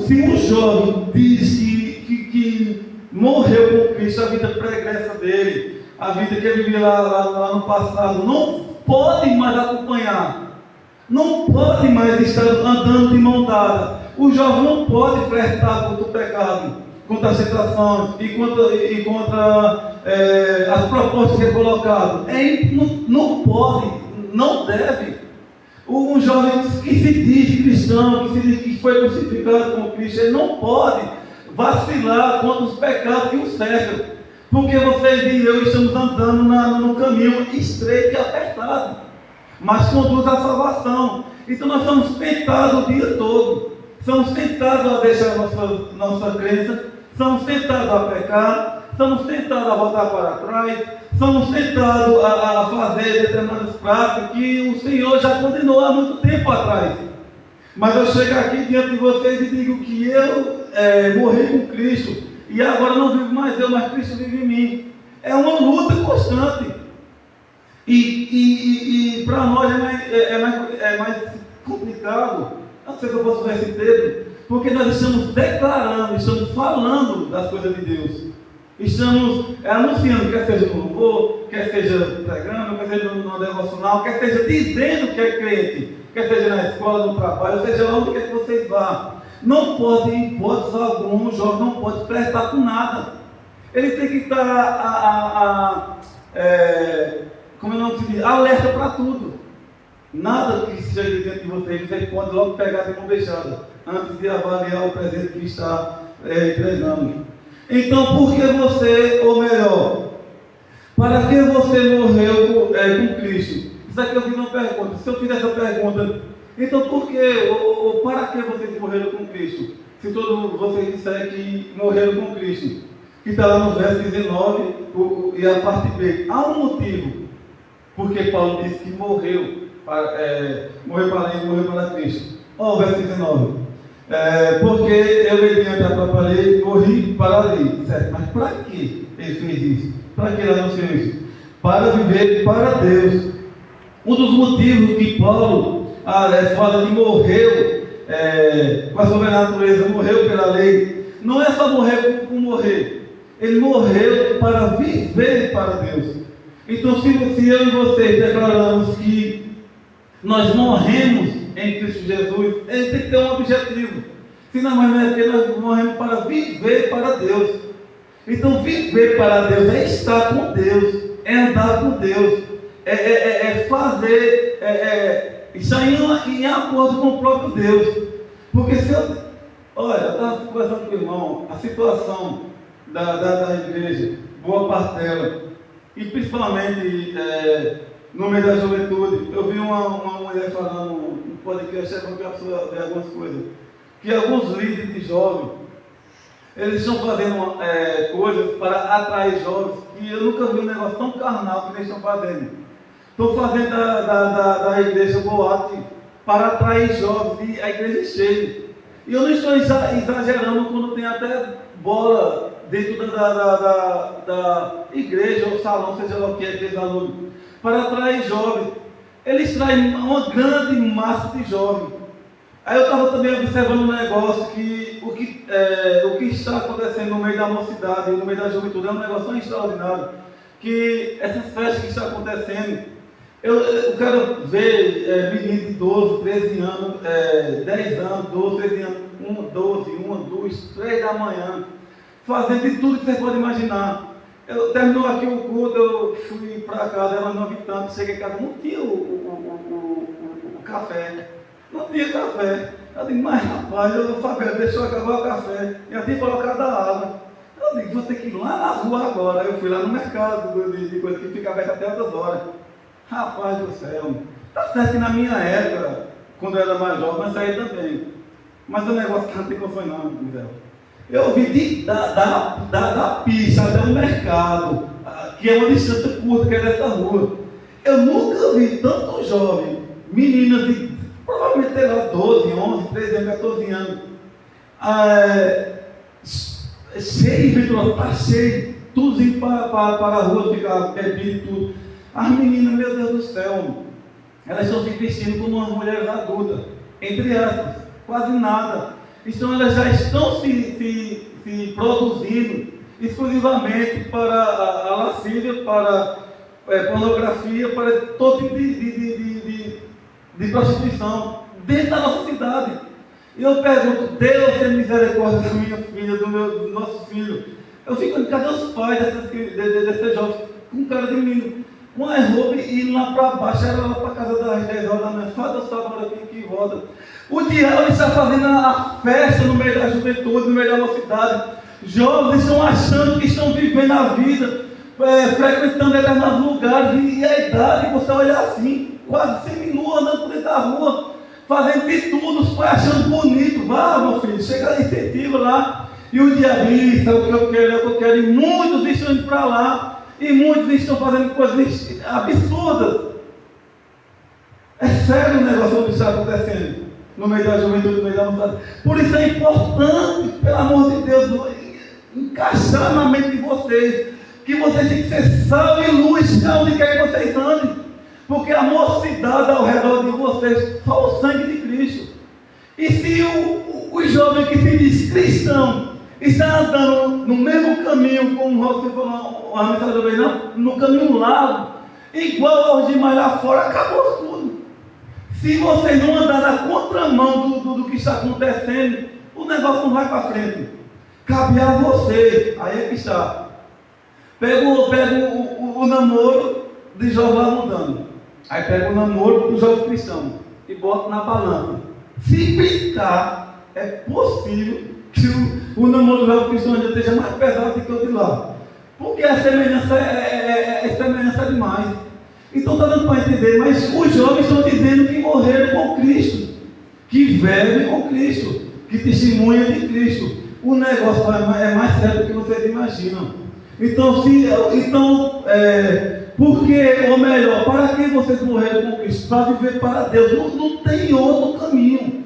Se um jovem diz que morreu com Cristo, a vida pregressa dele, a vida que ele vivia lá no passado, não pode mais acompanhar, não pode mais estar andando de mão dada. O jovem não pode flertar contra o pecado, contra as tentações e contra as propostas que é colocado. Não pode, não deve. Um jovem que se diz cristão, que se diz que foi crucificado com Cristo, ele não pode vacilar contra os pecados que o cercam. Porque vocês e eu estamos andando no caminho estreito e apertado, mas conduz à salvação. Então nós somos tentados o dia todo. Somos tentados a deixar nossa crença, somos tentados a pecar, somos tentados a voltar para trás, somos tentados a fazer determinadas práticas que o Senhor já condenou há muito tempo atrás. Mas eu chego aqui diante de vocês e digo que eu morri com Cristo e agora não vivo mais eu, mas Cristo vive em mim. É uma luta constante. E para nós é mais complicado. Não sei se eu posso usar esse termo, porque nós estamos declarando, estamos falando das coisas de Deus. Estamos anunciando, quer seja no louvor, quer seja pregando, quer seja no devocional, quer seja dizendo que é crente, quer seja na escola, no trabalho, seja lá onde quer que vocês vá. Não pode, em hipótese alguma, o jovem não pode flertar com nada. Ele tem que estar, como eu não digo, alerta para tudo. Nada que esteja dentro de vocês pode logo pegar de mão beijada, antes de avaliar o presente que está entregando. Então, por que você, ou melhor, para que você morreu com Cristo? Isso aqui eu fiz uma pergunta. Se eu fizer essa pergunta, então por que, ou para que vocês morreram com Cristo? Se todos vocês disserem que morreram com Cristo, que está lá no verso 19 e a parte B. Há um motivo porque Paulo disse que morreu para além, morreu para Cristo. Olha o verso 19. Porque eu, mediante a própria lei, morri para a lei. Certo? Mas para que ele fez isso? Para que ele anunciou isso? Para viver para Deus. Um dos motivos que Paulo fala que morreu com a sua natureza, morreu pela lei, não é só morrer por morrer. Ele morreu para viver para Deus. Então, se eu e vocês declaramos que nós morremos em Cristo Jesus, ele tem que ter um objetivo. Se não é porque nós morremos para viver para Deus. Então, viver para Deus é estar com Deus, é andar com Deus, é fazer, estar em acordo com o próprio Deus. Porque se eu estava conversando com o irmão, a situação da igreja, boa parte dela, e principalmente no meio da juventude, eu vi uma mulher falando no podcast, é porque a pessoa vê algumas coisas, que alguns líderes de jovens, eles estão fazendo coisas para atrair jovens, e eu nunca vi um negócio tão carnal que eles estão fazendo. Estão fazendo da igreja boate para atrair jovens, e a igreja é cheia. E eu não estou exagerando quando tem até bola dentro da igreja ou salão, seja lá o que é aqueles alunos, para atrair jovens. Eles traem uma grande massa de jovens. Aí eu estava também observando um negócio que o que está acontecendo no meio da mocidade, no meio da juventude, é um negócio tão extraordinário, que essas festas que estão acontecendo, eu quero ver meninos de 12, 13 anos, 10 anos, 12, 13 anos, 12, 1, 2, 3 da manhã, fazendo de tudo que você pode imaginar. Terminou aqui o culto, eu fui para casa, era 9 e tanto, cheguei em casa, não tinha o café. Não tinha café. Eu digo, mas rapaz, o Fabiano deixou acabar o café, já tinha colocado a água. Eu digo, vou ter que ir lá na rua agora. Eu fui lá no mercado de coisa que fica aberta até outras horas. Rapaz do céu, tá certo que na minha época, quando eu era mais jovem, eu saía também. Mas o negócio não tem condições não, Miguel. Eu vi da pista até o mercado, que é uma distância curta, que é dessa rua. Eu nunca vi tanto jovem, meninas de provavelmente tem lá 12, 11, 13 anos, 14 anos. Cheio, Vitor, está cheio, tudo indo para a rua, ficar bebido e tudo. As meninas, meu Deus do céu, elas estão se vestindo como umas mulheres adultas, entre aspas, quase nada. Então elas já estão se produzindo exclusivamente para a lascívia, para pornografia, para todo tipo de prostituição dentro da nossa cidade. E eu pergunto, Deus tem misericórdia da minha filha, do nosso filho. Eu fico, cadê os pais desses jovens com cara de menino, com a roupa e indo lá para baixo, era lá para casa das 10 horas da manhã, fada só agora aqui que volta. O diabo está fazendo a festa no meio da juventude, no meio da mocidade. Jovens estão achando que estão vivendo a vida, frequentando determinados lugares, e a idade, você olha assim, quase semi-nu, andando por dentro da rua, fazendo de tudo, os pais achando bonito. Vá, meu filho, chega lá, incentiva lá, e o diabo, isso é o que eu quero, é o que eu quero, e muitos estão indo para lá, e muitos estão fazendo coisas absurdas. É sério o negócio que está acontecendo no meio da juventude, no meio da mocidade. Por isso é importante, pelo amor de Deus, encaixar na mente de vocês, que vocês têm que ser sal e luz, onde quer que vocês andem. Porque a mocidade ao redor de vocês, só o sangue de Cristo. E se o jovem que se diz cristão está andando no mesmo caminho, como você falou, a mensagem do não, no caminho largo, igual aos demais lá fora, acabou tudo. Se vocês não andarem na contramão do que está acontecendo, o negócio não vai para frente. Cabe a você, aí é que está. Pega o namoro de jovem lá mudando. Aí pega o namoro do jovem cristão e bota na balança. Se brincar, é possível que o namoro jovem cristão ainda esteja mais pesado do que o de lá. Porque a semelhança é semelhança demais. Então está dando para entender, mas os jovens estão dizendo que morreram com Cristo, que vivem com Cristo, que testemunham de Cristo. O negócio é mais sério do que vocês imaginam. Então, porque, ou melhor, para que vocês morreram com Cristo? Para viver para Deus. Não tem outro caminho.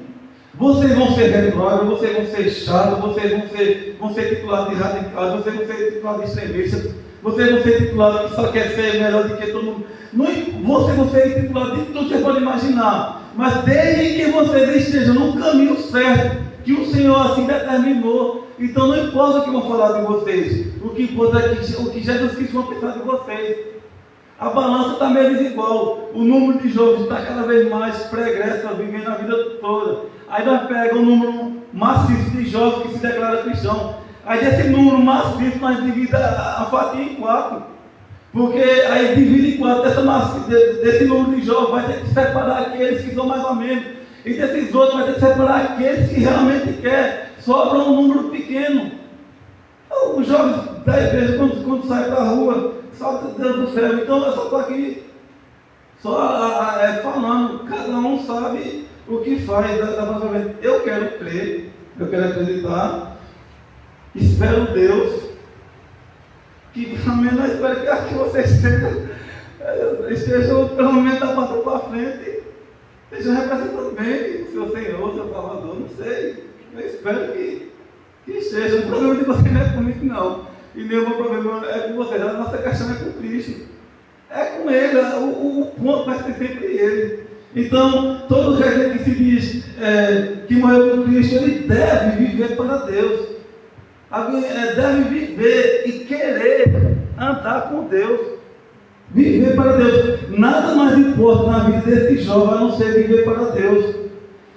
Vocês vão ser retrógrados, vocês vão ser chatos, vocês vão ser titulados de radicais, vocês vão ser titulados de extremistas, vocês vão ser titulados que só quer ser melhor do que todo mundo. Vocês vão ser titulados de tudo que vocês podem imaginar. Mas desde que vocês estejam no caminho certo, que o Senhor assim determinou, então não importa o que vão falar de vocês, o que importa é o que Jesus Cristo vai pensar de vocês. A balança está meio desigual, o número de jovens está cada vez mais pregressa, vivendo a vida toda. Aí nós pegamos um número maciço de jovens que se declaram cristão. Aí desse número maciço nós dividimos a fatia em 4. Porque aí divide em 4, desse número de jovens vai ter que separar aqueles que são mais ou menos. E desses outros vai ter que separar aqueles que realmente querem. Sobra um número pequeno. Os jovens da igreja, quando saem para a rua, só Deus do céu. Então eu só estou aqui falando. Cada um sabe o que faz. Eu quero crer, eu quero acreditar. Espero Deus que pelo menos eu espero que vocês estejam pelo menos da porta para frente. Estejam representando bem o seu Senhor, o seu Salvador, não sei. Eu espero que esteja. O problema de vocês não é comigo, não. E nem o meu problema é com vocês. A nossa questão é com Cristo. É com Ele. O ponto vai ser sempre Ele. Então, todo aquele que se diz que morreu com Cristo, ele deve viver para Deus. Deve viver e querer andar com Deus. Viver para Deus. Nada mais importa na vida desse jovem a não ser viver para Deus.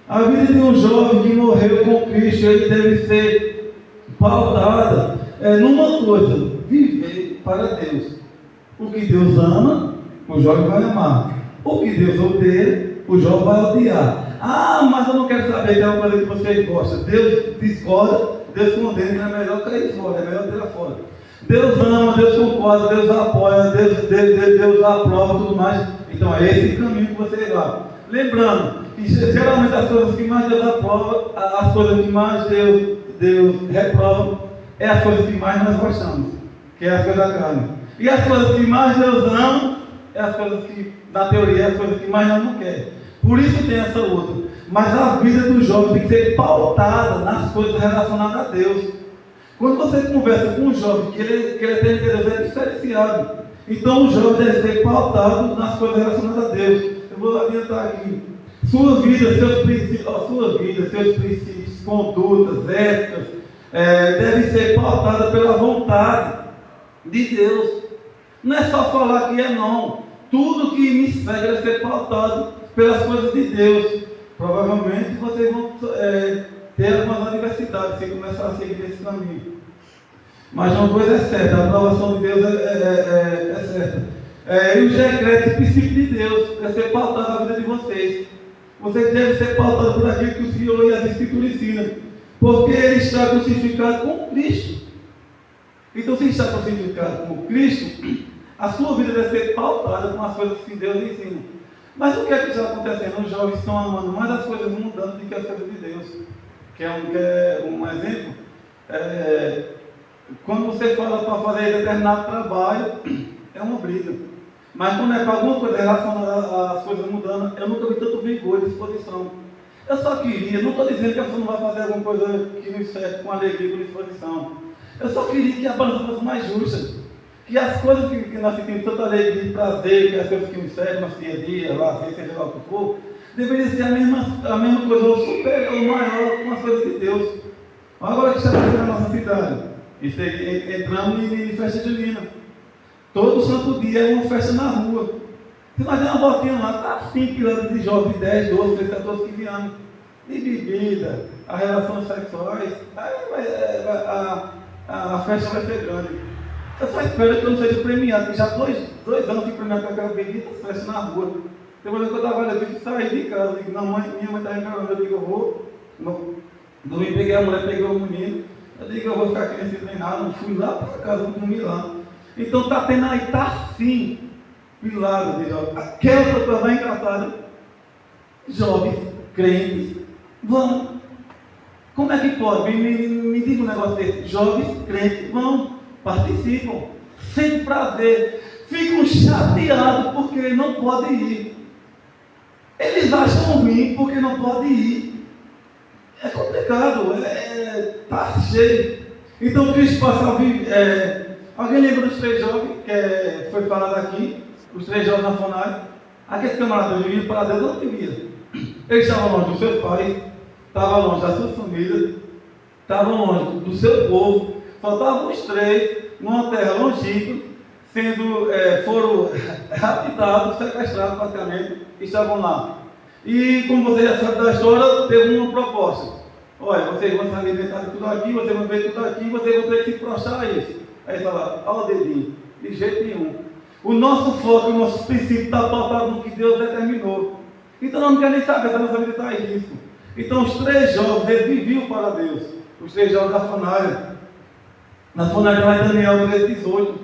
A vida de um jovem que morreu com Cristo, ele deve ser pautada numa coisa: viver para Deus. O que Deus ama, o jovem vai amar. O que Deus odeia, o jovem vai odiar. Ah, mas eu não quero saber que é uma coisa que vocês gostam. Deus discorda, Deus condena, é melhor cair fora, é melhor ter lá fora. Deus ama, Deus concorda, Deus apoia, Deus aprova e tudo mais. Então é esse caminho que você vai. Lembrando que geralmente as coisas que mais Deus aprova, as coisas que mais Deus reprova, é as coisas que mais nós gostamos, que é as coisas da carne. E as coisas que mais Deus ama, é as coisas que, na teoria, é as coisas que mais nós não queremos. Por isso tem essa outra. Mas a vida do jovem tem que ser pautada nas coisas relacionadas a Deus. Quando você conversa com um jovem que ele tem Deus, é diferenciado. Então o jovem deve ser pautado nas coisas relacionadas a Deus. Eu vou adiantar aqui. Sua vida, seus princípios, condutas, éticas, devem ser pautadas pela vontade de Deus. Não é só falar que é não. Tudo que me segue deve ser pautado pelas coisas de Deus. Provavelmente vocês vão ter algumas adversidades se começar a seguir esse caminho. Mas uma coisa é certa, a aprovação de Deus é certa. E os decretos e princípios de Deus devem ser pautados na vida de vocês. Vocês devem ser pautados por aquilo que o Senhor e as Escrituras ensinam. Porque Ele está crucificado com Cristo. Então, se está crucificado com Cristo, a sua vida deve ser pautada com as coisas que Deus ensina. Mas o que é que está acontecendo? Os jovens estão amando mais as coisas mundanas do que as coisas de Deus. Quer um exemplo? Quando você fala para fazer determinado trabalho, é uma briga. Mas quando é para alguma coisa relacionada às coisas mundanas, eu nunca vi tanto vigor e disposição. Eu só queria, não estou dizendo que a pessoa não vai fazer alguma coisa que nos serve com alegria e com disposição. Eu só queria que a balança fosse mais justa. Que as coisas que nós sentimos tanta alegria e prazer, que as coisas que nos servem no nosso dia a dia, lá, seja lá o que for, deveria ser a mesma coisa, ou superior, ou maior, com as coisas de Deus. Agora que está fazendo na nossa cidade, entramos em festa junina. Todo santo dia é uma festa na rua. Se nós der uma voltinha lá, está 5 quilômetros de jovens de 10, 12, 13, 14, 15 anos. De bebida, as relações sexuais, a festa vai ser grande. Eu só espero que eu não seja premiado, porque já 2 anos eu fui premiado com aquela bebida, festa na rua. Depois que eu estava ali, eu saí de casa, eu digo, minha mãe está reclamando, eu digo, eu vou No domingo peguei a mulher, peguei o menino. Eu digo, eu vou ficar aqui nesse treinado. Não fui lá para casa, vou dormir lá. Então está tendo aí, está assim, pilado de jovens. Aquela outra coisa engraçada. Jovens, crentes, vão. Como é que pode? Me diga um negócio desse. Jovens, crentes, vão, participam, sem prazer. Ficam chateados porque não podem ir. Eles acham ruim porque não podem ir. É complicado, tá cheio. Então Cristo passa a vir. Alguém lembra dos 3 jovens que foi falado aqui? Os 3 jovens na Fornalha? Aqueles camaradas viviam para Deus, eu não vivia. Eles estavam longe dos seus pais, estavam longe da sua família, estavam longe do seu povo. Faltavam os 3 numa terra longínqua, foram raptados, sequestrados praticamente, estavam lá. E como você já sabe da história, teve uma proposta. Olha, vocês vão se alimentar de tudo aqui, vocês vão ver tudo aqui, vocês vão ter que se prostrar a isso. Aí fala, olha o dedinho, de jeito nenhum. O nosso foco, o nosso princípio está pautado no que Deus determinou. Então não quer nem saber se a nossa vida está em risco. Então os 3 jovens, eles viviam para Deus. Os 3 jovens da Fornalha. Na Fornalha lá em Daniel 13:18.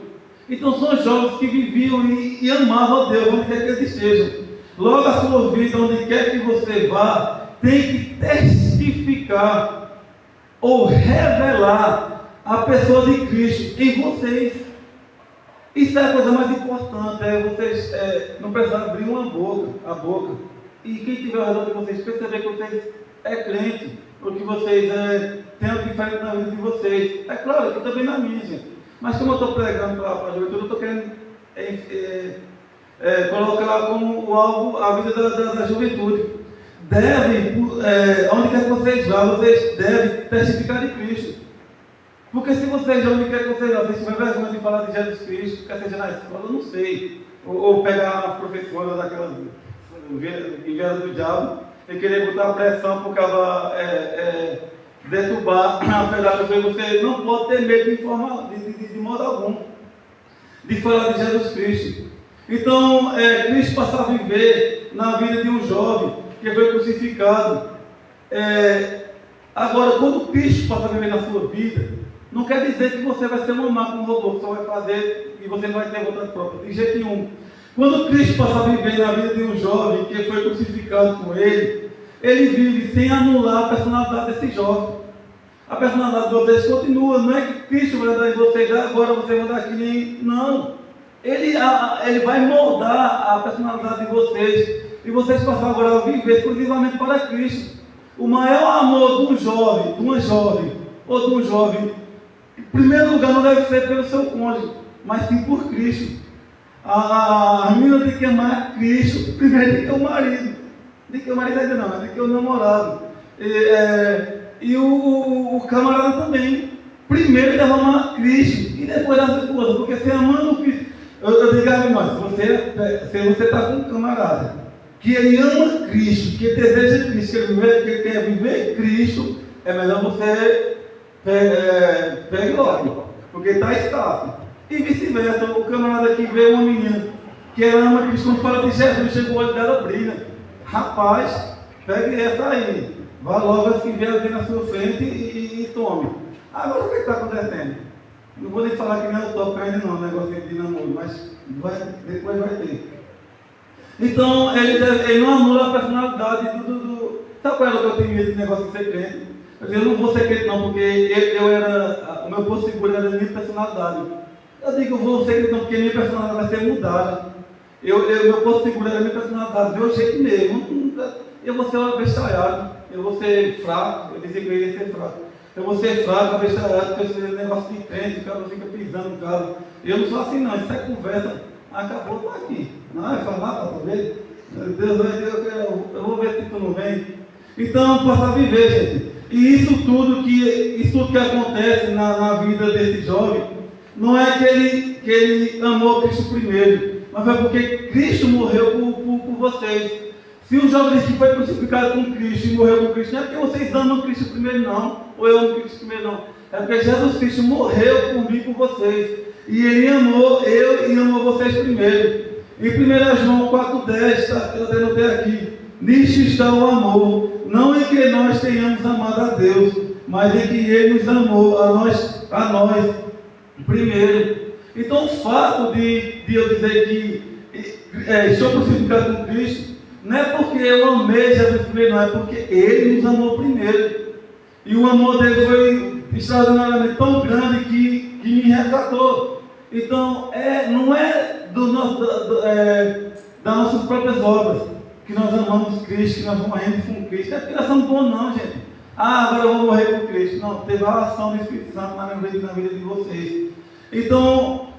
Então são jovens que viviam e amavam a Deus, onde quer que eles estejam. Logo a sua vida, onde quer que você vá, tem que testificar ou revelar a pessoa de Cristo em vocês. Isso é a coisa mais importante, vocês não precisam abrir a boca. E quem estiver ao redor de vocês perceber que vocês é crente, ou que vocês têm algo diferente na vida de vocês. É claro que também na minha, gente. Mas como eu estou pregando para a juventude, eu estou querendo colocar como o alvo a vida da juventude. Onde quer que vocês vá, vocês devem testificar de Cristo. Porque se vocês, onde quer que vocês vá, vocês tiverem vergonha de falar de Jesus Cristo, quer seja na escola, eu não sei. Ou pegar a professora daquela enviada do diabo e querer botar pressão por causa deturbar a verdade. Você não pode ter medo de modo algum de falar de Jesus Cristo. Então, Cristo passa a viver na vida de um jovem que foi crucificado. Agora, quando Cristo passa a viver na sua vida, não quer dizer que você vai ser uma máquina, um robô, que só vai fazer e você não vai ter vontade própria, de jeito nenhum. Quando Cristo passa a viver na vida de um jovem que foi crucificado com ele vive sem anular a personalidade desse jovem. A personalidade de vocês continua, não é que Cristo vai dar em vocês, agora você vai dar que nem. Não. Ele vai moldar a personalidade de vocês. E vocês passam agora a viver exclusivamente para Cristo. O maior amor de um jovem, de uma jovem, ou de um jovem, em primeiro lugar não deve ser pelo seu cônjuge, mas sim por Cristo. A menina tem que amar Cristo primeiro do que o marido. De que o marido ainda não, de que o namorado. E o camarada também. Primeiro deve amar Cristo e depois a esposa. Porque se amando Cristo. Eu digo a irmã, se você está com um camarada que ele ama Cristo, que deseja Cristo, que quer viver Cristo, é melhor você pegue logo, porque está estável. E vice-versa, o camarada que vê uma menina que ela ama Cristo, quando fala de Jesus, chega o olho dela brilha. Rapaz, pegue essa aí, vá logo assim, vê alguém na sua frente e tome. Agora o que está acontecendo? Não vou nem falar que não é o top ainda não, negócio de namoro, mas depois vai ter. Então, ele não anula a personalidade do... Sabe qual era o que eu tenho medo de negócio de ser crente? Eu não vou ser crente não, porque o meu posto seguro era a minha personalidade. Eu digo, eu vou ser crente não, porque a minha personalidade vai ser mudada. Meu posto seguro era a minha personalidade, meu jeito mesmo. Eu vou ser um abestalhado, eu vou ser fraco, eu dizia que eu ia ser fraco. Eu vou ser fraco, abestalhado, porque eu sou um negócio de crente, o cara fica pisando no carro. Eu não sou assim não, isso é conversa. Acabou, tá aqui. Não, é falar para tu ver. Deus vai dizer, eu vou ver se tu não vem. Então, passa a viver, gente. E isso tudo que acontece na vida desse jovem, não é que ele amou Cristo primeiro, mas foi porque Cristo morreu por vocês. Se um jovem que foi crucificado com Cristo e morreu com Cristo, não é porque vocês amam Cristo primeiro não, ou eu amo Cristo primeiro não. É porque Jesus Cristo morreu por mim e por vocês. E Ele amou eu e amou vocês primeiro. Em 1 João 4,10, eu anotei aqui. Nisto está o amor. não em que nós tenhamos amado a Deus, mas em que Ele nos amou a nós primeiro. Então o fato de eu dizer que estou crucificado com Cristo, não é porque eu amei Jesus primeiro, não, é porque Ele nos amou primeiro. E o amor dele foi extraordinariamente tão grande que me resgatou. Então, não é das nossas próprias obras que nós amamos Cristo, que nós morremos com Cristo. É porque nós somos bons, não, gente. Agora eu vou morrer com Cristo. Não, teve a ação do Espírito Santo na vida de vocês. Então,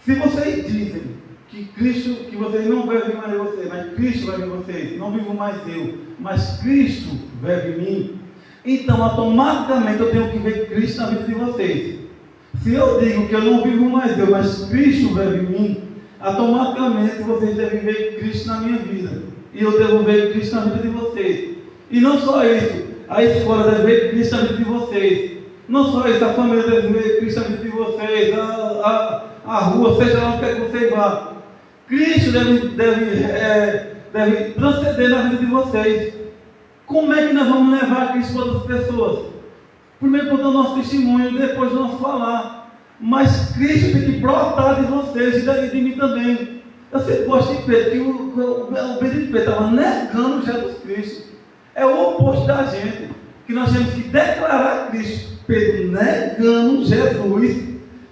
se vocês dizem que Cristo, que vocês não vai vir mais em vocês, mas Cristo vai vir em vocês, não vivo mais eu, mas Cristo vive em mim, então automaticamente eu tenho que ver Cristo na vida de vocês. Se eu digo que eu não vivo mais eu, mas Cristo vive em mim, automaticamente vocês devem ver Cristo na minha vida. E eu devo ver Cristo na vida de vocês. E não só isso, a escola deve ver Cristo na vida de vocês. Não só isso, a família deve ver Cristo na vida de vocês, a rua, seja lá onde quer que você vá. Cristo deve transcender na vida de vocês. Como é que nós vamos levar Cristo para outras pessoas? Primeiro por o nosso testemunho, depois do nosso falar. Mas Cristo tem que brotar de vocês e de mim também. Eu sempre gosto de Pedro, que o Pedro de Pedro estava negando Jesus Cristo. É o oposto da gente, que nós temos que declarar Cristo. Pedro negando Jesus,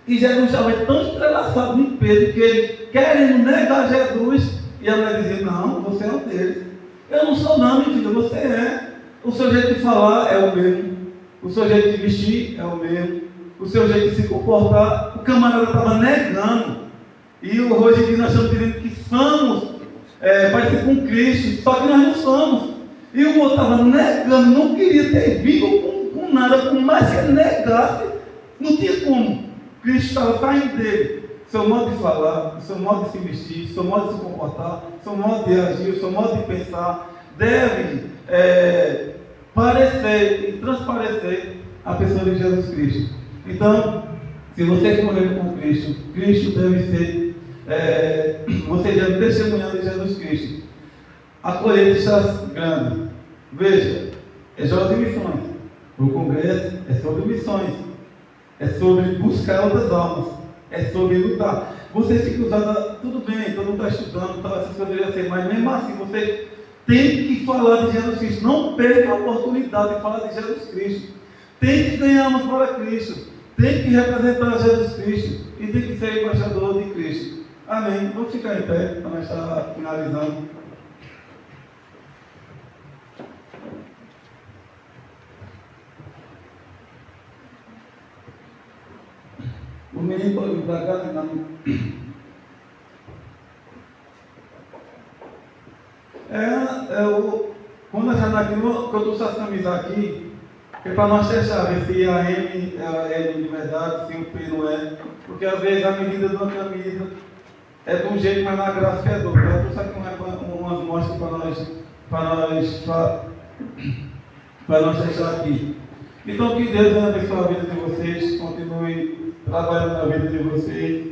e Jesus estava tão entrelaçado em Pedro, que ele querendo negar Jesus, e a mulher dizia, não, você é um deles. Eu não sou não, minha filha, você é. O seu jeito de falar é o mesmo, o seu jeito de vestir é o mesmo, o seu jeito de se comportar. O camarada estava negando. E hoje em dia nós estamos dizendo que somos parecidos com Cristo, só que nós não somos. E o outro estava negando, não queria ter vínculo com nada, por mais que ele negasse, não tinha como. Cristo estava saindo dele. Seu modo de falar, seu modo de se vestir, seu modo de se comportar, seu modo de agir, seu modo de pensar, deve parecer e transparecer a pessoa de Jesus Cristo. Então, se vocês morreram com Cristo, Cristo deve ser, vocês devem testemunhar de Jesus Cristo. A colheita está grande. Veja, é jovem de missões. O congresso é sobre missões. É sobre buscar outras almas. É sobre lutar. Vocês têm que usar, tudo bem, todo mundo está estudando, essas coisas deveriam ser, mas mesmo assim, vocês têm que falar de Jesus Cristo. Não perca a oportunidade de falar de Jesus Cristo. Tem que ganhar almas para Cristo. Tem que representar Jesus Cristo. E tem que ser embaixador de Cristo. Amém. Vamos ficar em pé para nós estar finalizando. O menino pode vir para cá, né? Quando nós estamos aqui, quando eu estou essa camisa aqui, é para nós testar, ver se a M é de verdade, se o P não é. Porque às vezes a medida de uma camisa é de um jeito, mas na gráfica é do outro. Eu trouxe aqui umas mostras para nós testar aqui. Então que Deus abençoe a vida de vocês, continue trabalhando na vida de vocês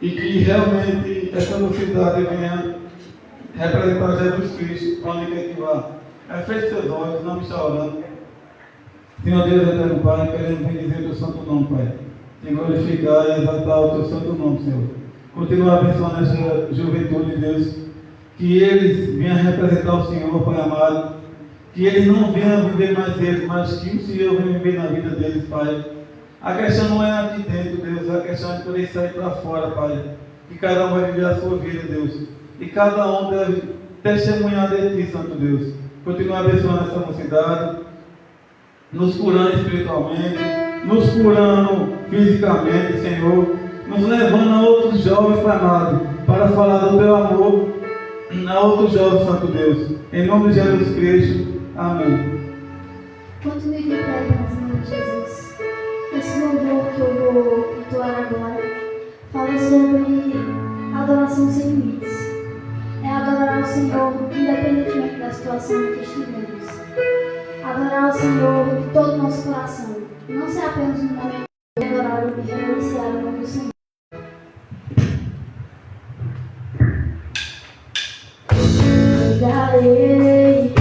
e que realmente essa mocidade venha representar Jesus Cristo onde quer que vá. Feche seus olhos, não me está orando. Senhor Deus eterno Pai, queremos bendizer o teu santo nome, Pai. Te glorificar e exaltar o teu santo nome, Senhor. Continua abençoando essa juventude, Deus, que eles venham representar o Senhor, Pai amado. Que eles não venham viver mais eles, mas que o Senhor venha viver na vida deles, Pai. A questão não é aqui dentro, Deus, a questão é quando eles saem para fora, Pai. Que cada um vai viver a sua vida, Deus. E cada um deve testemunhar de Ti, Santo Deus. Continua abençoando essa mocidade, nos curando espiritualmente, nos curando fisicamente, Senhor. Nos levando a outros jovens, Pai amado, para falar do Teu amor a outros jovens, Santo Deus. Em nome de Jesus Cristo. Amém. Continue de pé, em nome de Jesus. Esse louvor que eu vou entoar agora fala sobre adoração sem limites. É adorar ao Senhor independentemente da situação em que estivermos. Adorar ao Senhor de todo o nosso coração. Não ser apenas um momento de adorar ou de reverenciar o nome do Senhor. Darei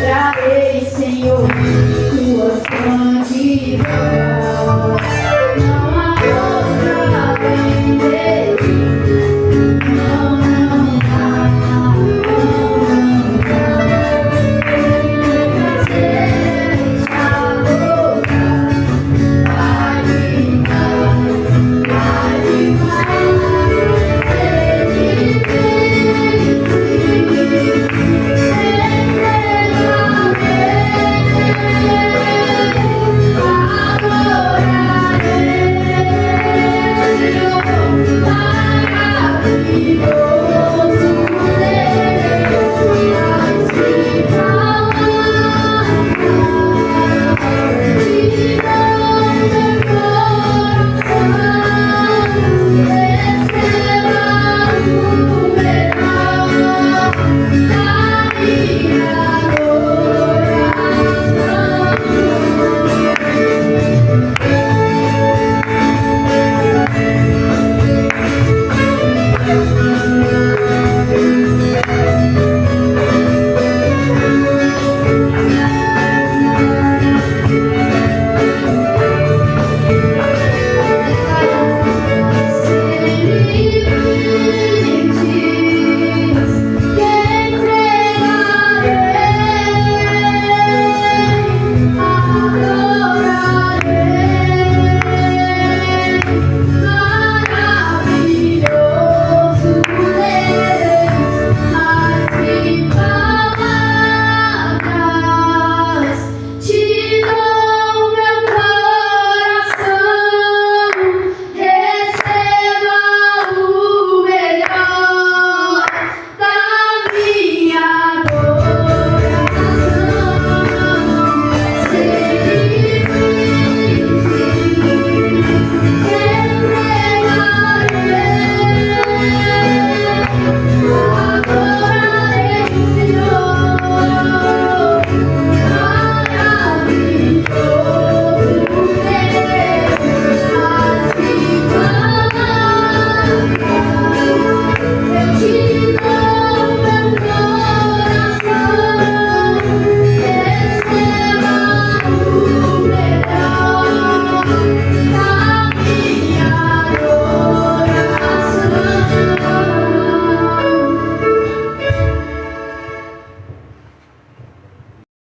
trarei, Senhor, tua santidade.